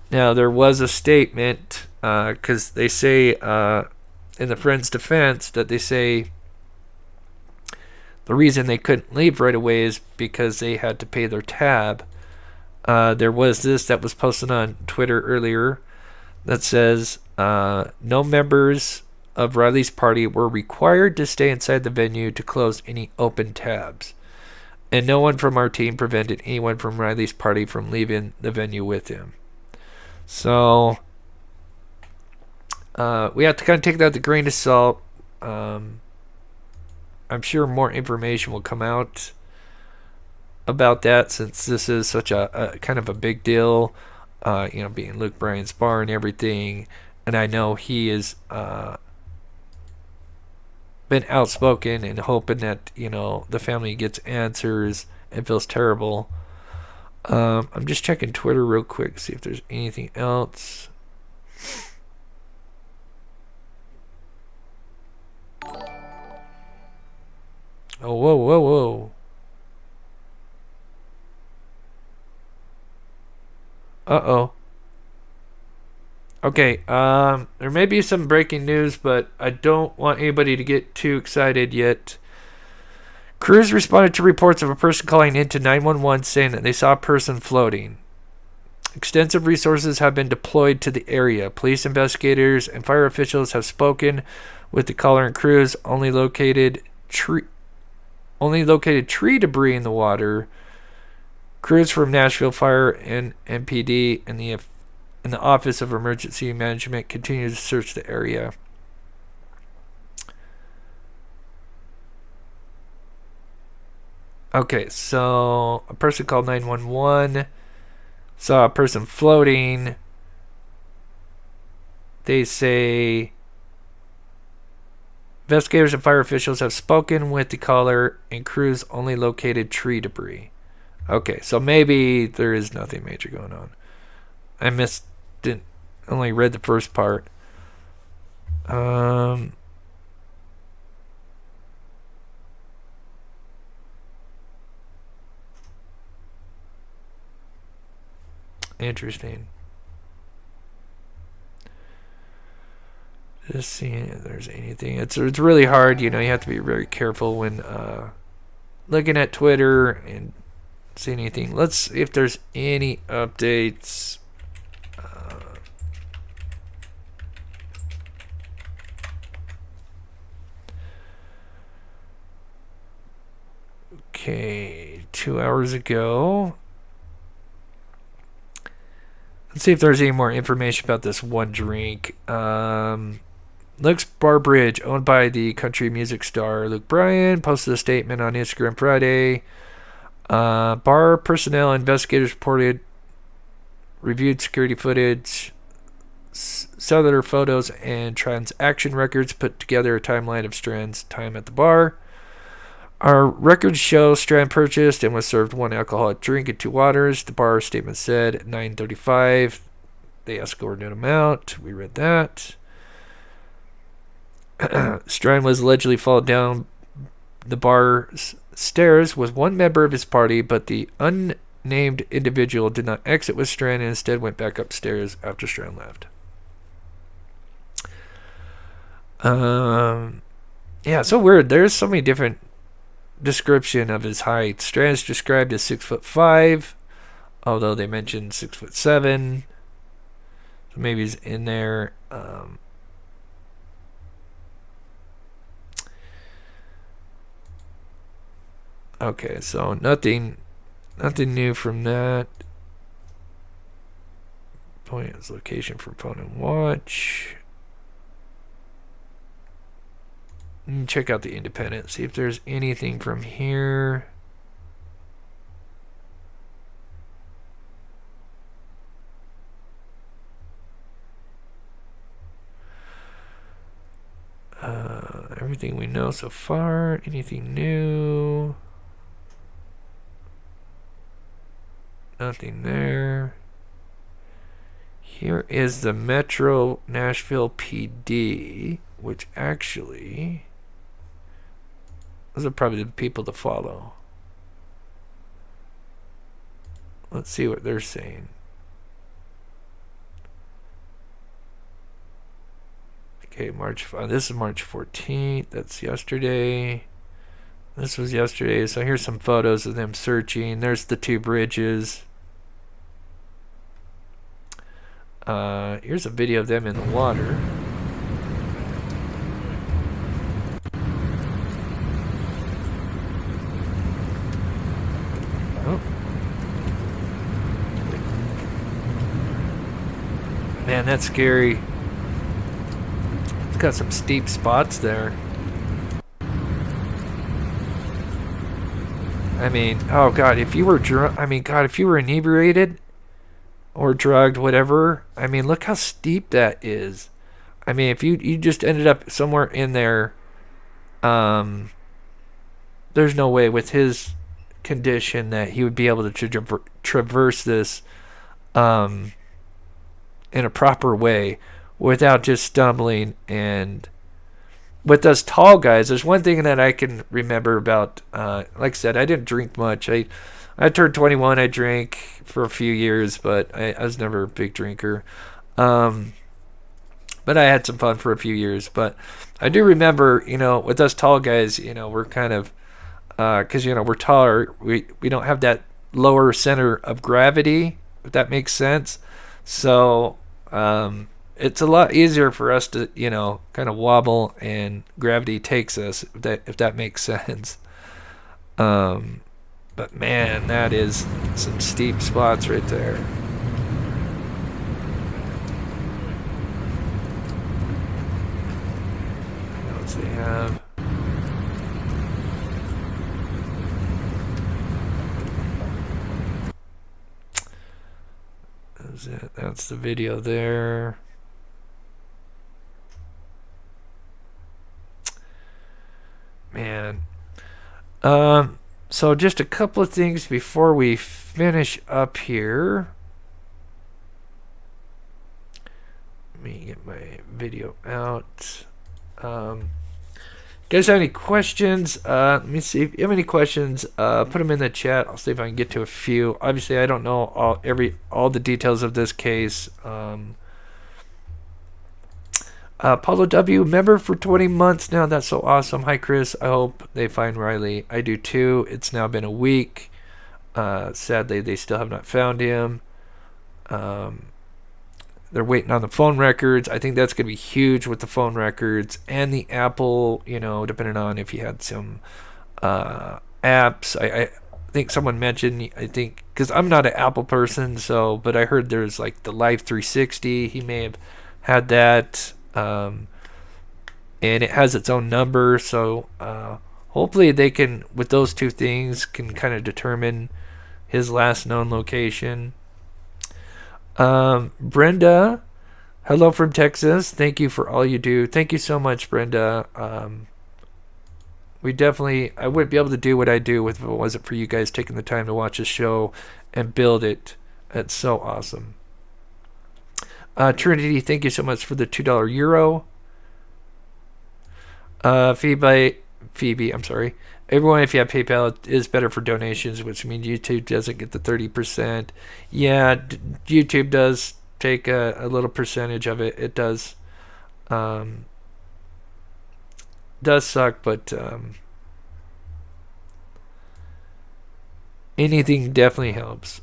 Now, there was a statement, because they say in the friend's defense that they say the reason they couldn't leave right away is because they had to pay their tab. There was this that was posted on Twitter earlier that says no members of Riley's party were required to stay inside the venue to close any open tabs. And no one from our team prevented anyone from Riley's party from leaving the venue with him. So we have to kind of take that with a grain of salt. I'm sure more information will come out about that, since this is such a kind of a big deal, being Luke Bryan's bar and everything. And I know he has been outspoken and hoping that, the family gets answers and feels terrible. I'm just checking Twitter real quick, see if there's anything else. Oh, whoa. Uh-oh. Okay, there may be some breaking news, but I don't want anybody to get too excited yet. Crews responded to reports of a person calling into 911 saying that they saw a person floating. Extensive resources have been deployed to the area. Police investigators and fire officials have spoken with the caller, and crews only located tree debris in the water. Crews from Nashville Fire and MPD and the Office of Emergency Management continue to search the area. Okay, so a person called 911, saw a person floating. They say investigators and fire officials have spoken with the caller, and crews only located tree debris. Okay, so maybe there is nothing major going on. I only read the first part. Interesting. Just seeing if there's anything. It's really hard, you have to be very careful when looking at Twitter and seeing anything. Let's see if there's any updates. Okay, 2 hours ago. Let's see if there's any more information about this one drink. Luke's Bar Bridge, owned by the country music star Luke Bryan, posted a statement on Instagram Friday. Bar personnel investigators reviewed security footage, cellular photos, and transaction records, put together a timeline of Strand's time at the bar. Our records show Strand purchased and was served one alcoholic drink and 2 waters. The bar statement said at 9:35 they escorted him out. We read that. Strand was allegedly followed down the bar's stairs with one member of his party, but the unnamed individual did not exit with Strand and instead went back upstairs after Strand left. Yeah, so weird. There's so many different description of his height. Strand's described as 6'5", although they mentioned 6'7". So maybe he's in there. Okay, so nothing new from that. Point his location for phone and watch. Check out the Independent, see if there's anything from here. everything we know so far. Anything new? Nothing there. Here is the Metro Nashville PD, which actually, those are probably the people to follow. Let's see what they're saying. Okay, this is March 14th. That's yesterday. This was yesterday. So here's some photos of them searching. There's the two bridges. Here's a video of them in the water. Oh. Man, that's scary. It's got some steep spots there. I mean, oh God, if you were if you were inebriated or drugged, whatever, I mean, look how steep that is. I mean, if you just ended up somewhere in there, there's no way with his condition that he would be able to traverse this in a proper way without just stumbling. And with us tall guys, there's one thing that I can remember about, like I said, I didn't drink much. I turned 21, I drank for a few years, but I was never a big drinker. But I had some fun for a few years. But I do remember, with us tall guys, we're kind of, because, we're taller, we don't have that lower center of gravity, if that makes sense. So, it's a lot easier for us to, kind of wobble and gravity takes us, if that makes sense. But man, that is some steep spots right there. What else they have? That's it. That's the video there. Man. So just a couple of things before we finish up here. Let me get my video out. You guys have any questions? Let me see. If you have any questions, put them in the chat. I'll see if I can get to a few. Obviously, I don't know all the details of this case. Paulo W, member for 20 months now. That's so awesome. Hi, Chris. I hope they find Riley. I do too. It's now been a week. Sadly, they still have not found him. They're waiting on the phone records. I think that's going to be huge with the phone records and the Apple, depending on if he had some apps. I think someone mentioned, because I'm not an Apple person, but I heard there's like the Live 360. He may have had that. And it has its own number, so hopefully they can, with those two things, can kind of determine his last known location. Brenda, hello from Texas. Thank you for all you do. Thank you so much, Brenda. I wouldn't be able to do what I do if it wasn't for you guys taking the time to watch the show and build it. It's so awesome. Trinity, thank you so much for the $2 euro. Phoebe, I'm sorry. Everyone, if you have PayPal, it is better for donations, which means YouTube doesn't get the 30%. Yeah, YouTube does take a little percentage of it. It does. Does suck, but anything definitely helps.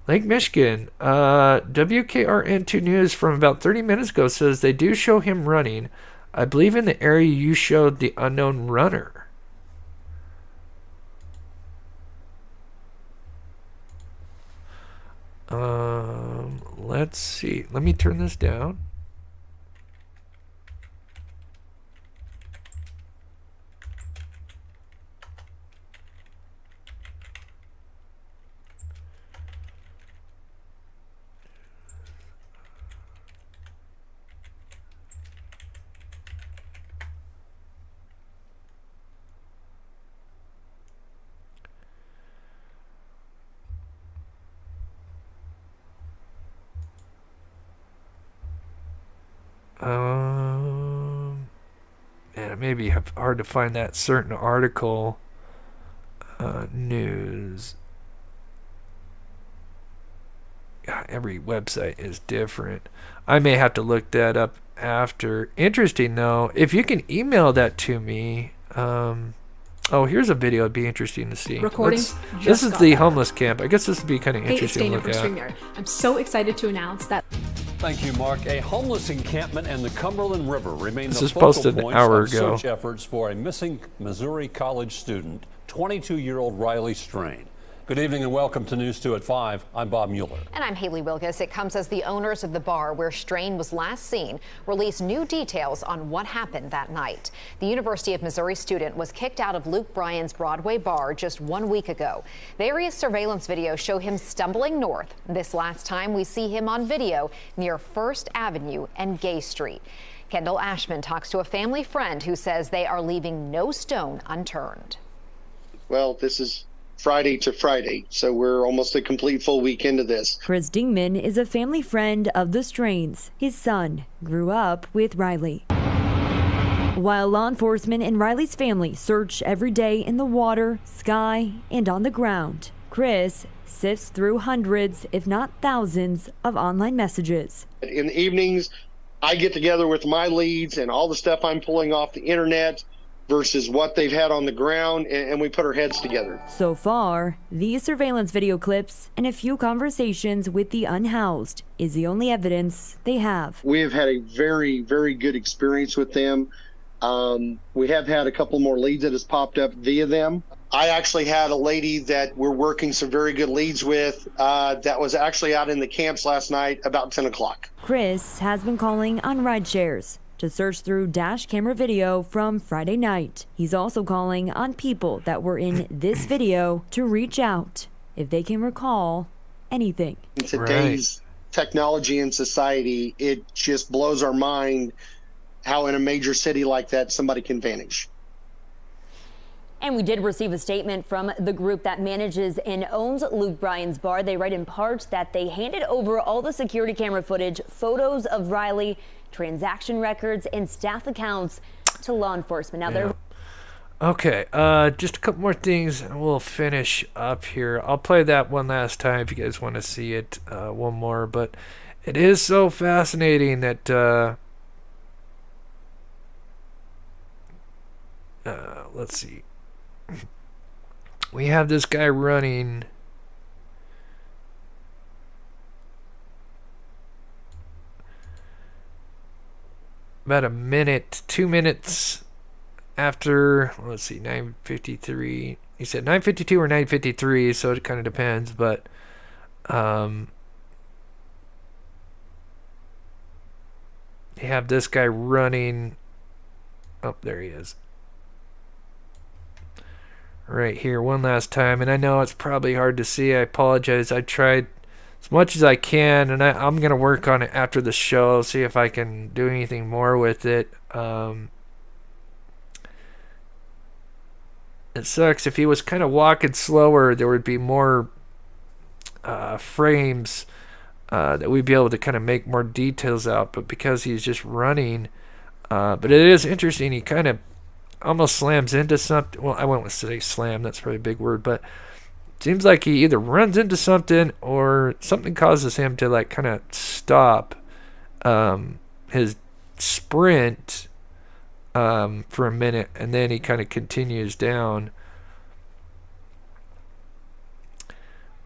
Lake Michigan, WKRN2 News from about 30 minutes ago says they do show him running. I believe in the area you showed the unknown runner. Let's see. Let me turn this down. And it may be hard to find that certain article. News. God, every website is different. I may have to look that up after. Interesting, though. If you can email that to me. Oh, here's a video it'd be interesting to see. Recordings This is the homeless camp. I guess this would be kind of Hey, it's interesting to Dana look from at. StreamYard. I'm so excited to announce that. Thank you, Mark. A homeless encampment and the Cumberland River remain This the is focal posted an points hour of ago. search efforts for a missing Missouri college student, 22-year-old Riley Strain. Good evening and welcome to News 2 at 5. I'm Bob Mueller. And I'm Haley Wilkes. It comes as the owners of the bar where Strain was last seen release new details on what happened that night. The University of Missouri student was kicked out of Luke Bryan's Broadway bar just 1 week ago. Various surveillance videos show him stumbling north. This last time we see him on video near First Avenue and Gay Street. Kendall Ashman talks to a family friend who says they are leaving no stone unturned. Well, this is Friday to Friday, so we're almost a complete full week into this. Chris Dingman is a family friend of the Strains. His son grew up with Riley. While law enforcement and Riley's family search every day in the water, sky, and on the ground, Chris sifts through hundreds, if not thousands, of online messages. In the evenings, I get together with my leads and all the stuff I'm pulling off the internet versus what they've had on the ground, and we put our heads together. So far, these surveillance video clips and a few conversations with the unhoused is the only evidence they have. We have had a very, very good experience with them. We have had a couple more leads that has popped up via them. I actually had a lady that we're working some very good leads with that was actually out in the camps last night about 10 o'clock. Chris has been calling on ride shares to search through dash camera video from Friday night. He's also calling on people that were in this video to reach out if they can recall anything. In today's technology and society, it just blows our mind how in a major city like that somebody can vanish. And we did receive a statement from the group that manages and owns Luke Bryan's bar. They write in part that they handed over all the security camera footage, photos of Riley, transaction records, and staff accounts to law enforcement. Now they're Okay, just a couple more things and we'll finish up here. I'll play that one last time if you guys want to see it, one more. But it is so fascinating that, let's see. We have this guy running. About a minute, 2 minutes after, let's see, 9:53. He said 9:52 or 9:53, so it kind of depends. But you have this guy running. Oh, there he is. Right here, one last time. And I know it's probably hard to see. I apologize. I tried as much as I can, and I'm going to work on it after the show, see if I can do anything more with it. It sucks. If he was kind of walking slower, there would be more frames that we'd be able to kind of make more details out. But because he's just running, but it is interesting. He kind of almost slams into something. Well, I won't say slam. That's probably a big word, but seems like he either runs into something or something causes him to like kind of stop his sprint for a minute, and then he kind of continues down.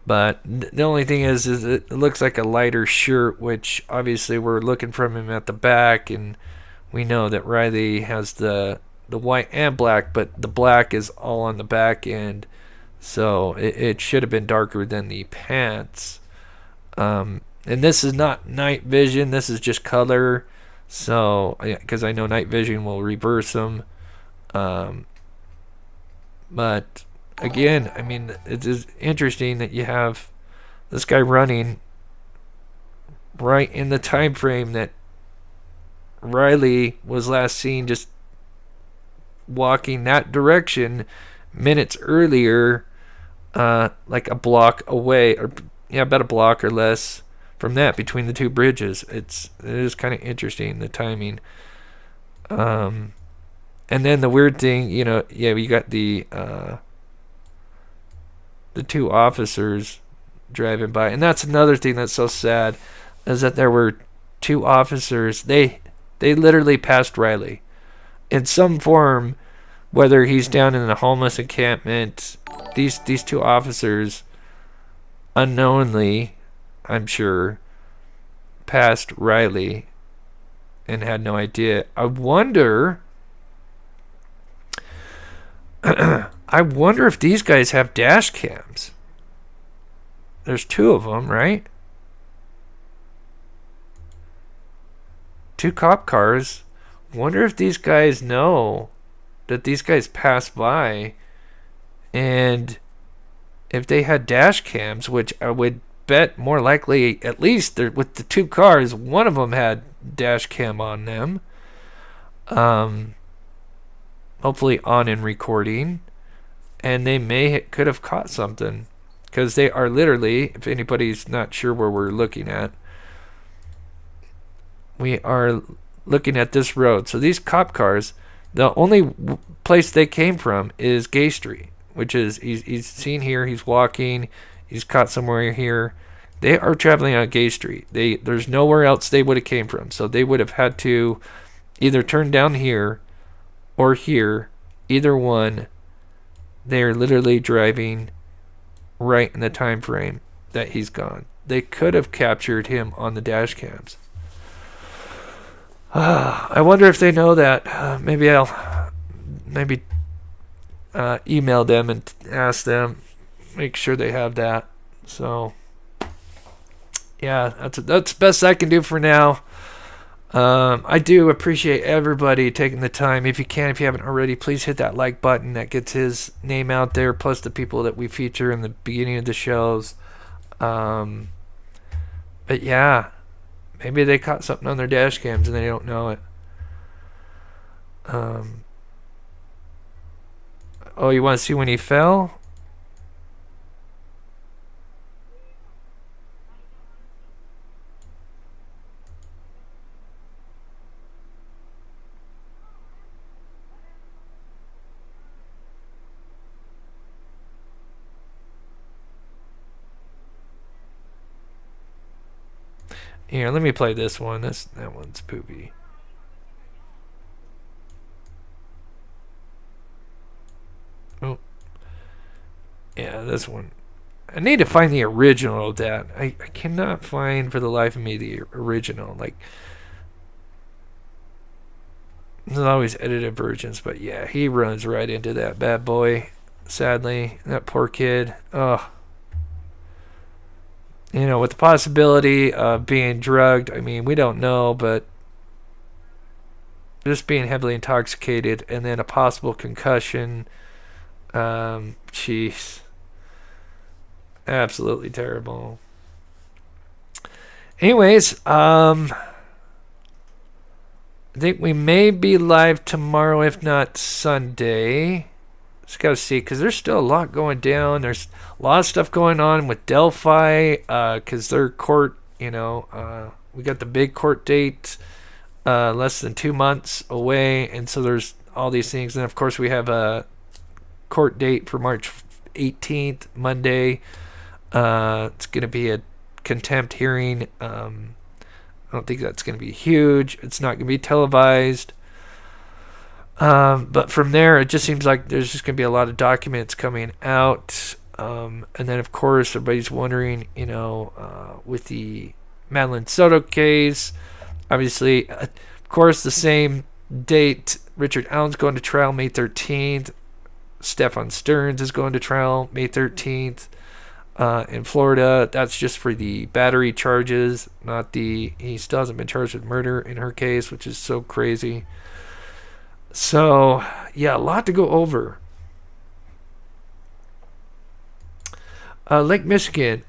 But the only thing is it looks like a lighter shirt, which obviously we're looking from him at the back, and we know that Riley has the white and black, but the black is all on the back end. So it should have been darker than the pants. And this is not night vision. This is just color. So, because I know night vision will reverse them. But, again, I mean, it is interesting that you have this guy running right in the time frame that Riley was last seen, just walking that direction minutes earlier, like a block away, or about a block or less from that between the two bridges. It is kind of interesting, the timing. And then the weird thing, you know, yeah, we got the two officers driving by, and that's another thing that's so sad, is that there were two officers. They literally passed Riley in some form, whether he's down in the homeless encampment. These two officers unknowingly, I'm sure, passed Riley and had no idea. I wonder if these guys have dash cams. There's two of them, right? Two cop cars. Wonder if these guys know that these guys passed by, and if they had dash cams, which I would bet more likely, at least with the two cars, one of them had dash cam on them. Hopefully on and recording, and they could have caught something, because they are literally, if anybody's not sure where we're looking at, we are looking at this road. So these cop cars, the only place they came from is Gay Street, which is, he's seen here, he's walking, he's caught somewhere here. They are traveling on Gay Street. There's nowhere else they would have came from. So they would have had to either turn down here or here, either one. They're literally driving right in the time frame that he's gone. They could have captured him on the dash cams. I wonder if they know that. Maybe I'll email them and ask them, make sure they have that. So yeah, that's the best I can do for now. I do appreciate everybody taking the time. If you haven't already, please hit that like button. That gets his name out there, plus the people that we feature in the beginning of the shows. But yeah, maybe they caught something on their dash cams and they don't know it. Oh, you want to see when he fell? Here, let me play this one. That one's poopy. Oh. Yeah, this one. I need to find the original of that. I cannot find for the life of me the original. Like, there's always edited versions, but yeah, he runs right into that bad boy. Sadly, that poor kid. Ugh. You know, with the possibility of being drugged, I mean, we don't know, but just being heavily intoxicated and then a possible concussion. Jeez. Absolutely terrible. Anyways, I think we may be live tomorrow, if not Sunday. Just got to see, because there's still a lot going down. There's a lot of stuff going on with Delphi, because their court, we got the big court date less than 2 months away, and so there's all these things. And of course, we have a court date for March 18th, Monday. It's going to be a contempt hearing. I don't think that's going to be huge. It's not going to be televised. But from there, it just seems like there's just going to be a lot of documents coming out. And then, of course, everybody's wondering, with the Madeline Soto case, obviously, of course, the same date, Richard Allen's going to trial May 13th. Stefan Stearns is going to trial May 13th. In Florida, that's just for the battery charges, he still hasn't been charged with murder in her case, which is so crazy. So, yeah, a lot to go over. Lake Michigan.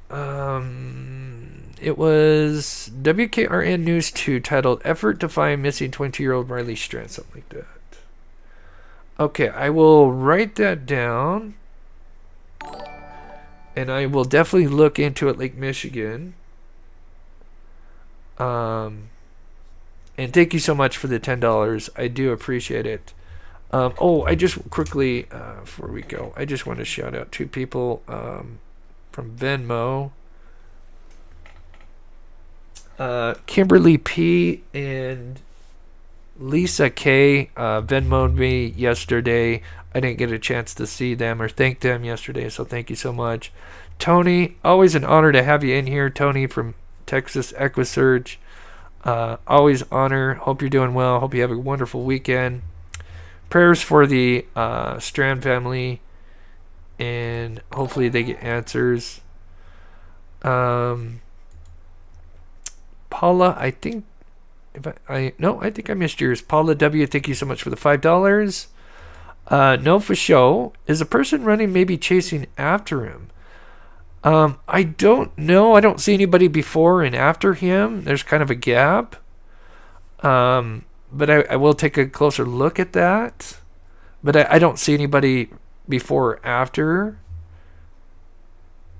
It was WKRN News 2 titled Effort to Find Missing 22-Year-Old Riley Strand, something like that. Okay, I will write that down. And I will definitely look into it, Lake Michigan. And thank you so much for the $10. I do appreciate it. I just quickly, before we go, I just want to shout out two people from Venmo. Kimberly P. and Lisa K. Venmoed me yesterday. I didn't get a chance to see them or thank them yesterday, so thank you so much. Tony, always an honor to have you in here. Tony from Texas EquiSurge. Always honor. Hope you're doing well. Hope you have a wonderful weekend. Prayers for the Strand family, and hopefully they get answers. Paula, I think I think I missed yours. Paula W, thank you so much for the $5. No, for show. Is a person running maybe chasing after him? I don't know. I don't see anybody before and after him. There's kind of a gap. But I will take a closer look at that. But I don't see anybody before or after.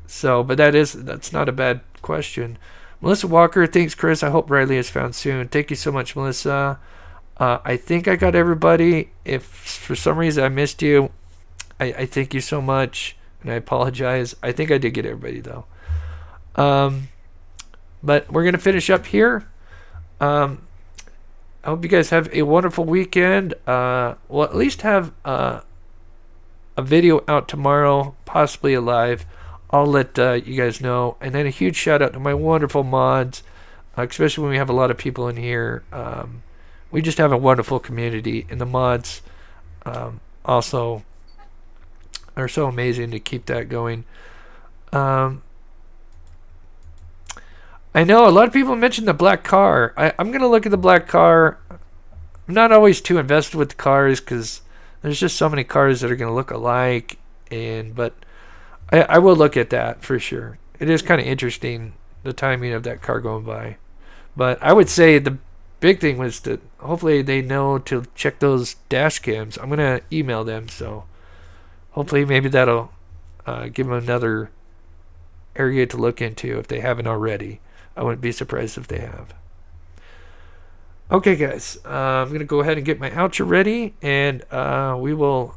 So, but that's not a bad question. Melissa Walker, thanks, Chris. I hope Riley is found soon. Thank you so much, Melissa. I think I got everybody. If for some reason I missed you, I thank you so much, and I apologize. I think I did get everybody, though. But we're going to finish up here. I hope you guys have a wonderful weekend. We'll at least have a video out tomorrow, possibly a live. I'll let you guys know. And then a huge shout out to my wonderful mods, especially when we have a lot of people in here. We just have a wonderful community, and the mods also are so amazing to keep that going. I know a lot of people mentioned the black car. I'm going to look at the black car. I'm not always too invested with the cars because there's just so many cars that are going to look alike. But I will look at that for sure. It is kind of interesting, the timing of that car going by. But I would say the big thing was that hopefully they know to check those dash cams. I'm going to email them, so hopefully maybe that'll give them another area to look into if they haven't already. I wouldn't be surprised if they have. Okay, guys. I'm going to go ahead and get my outro ready, and we will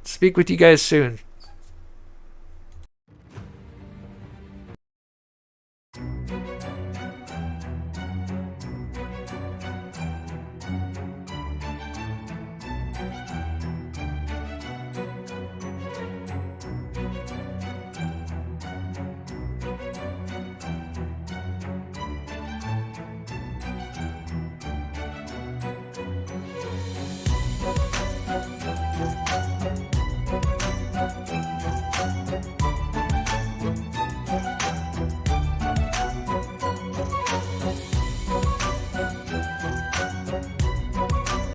speak with you guys soon.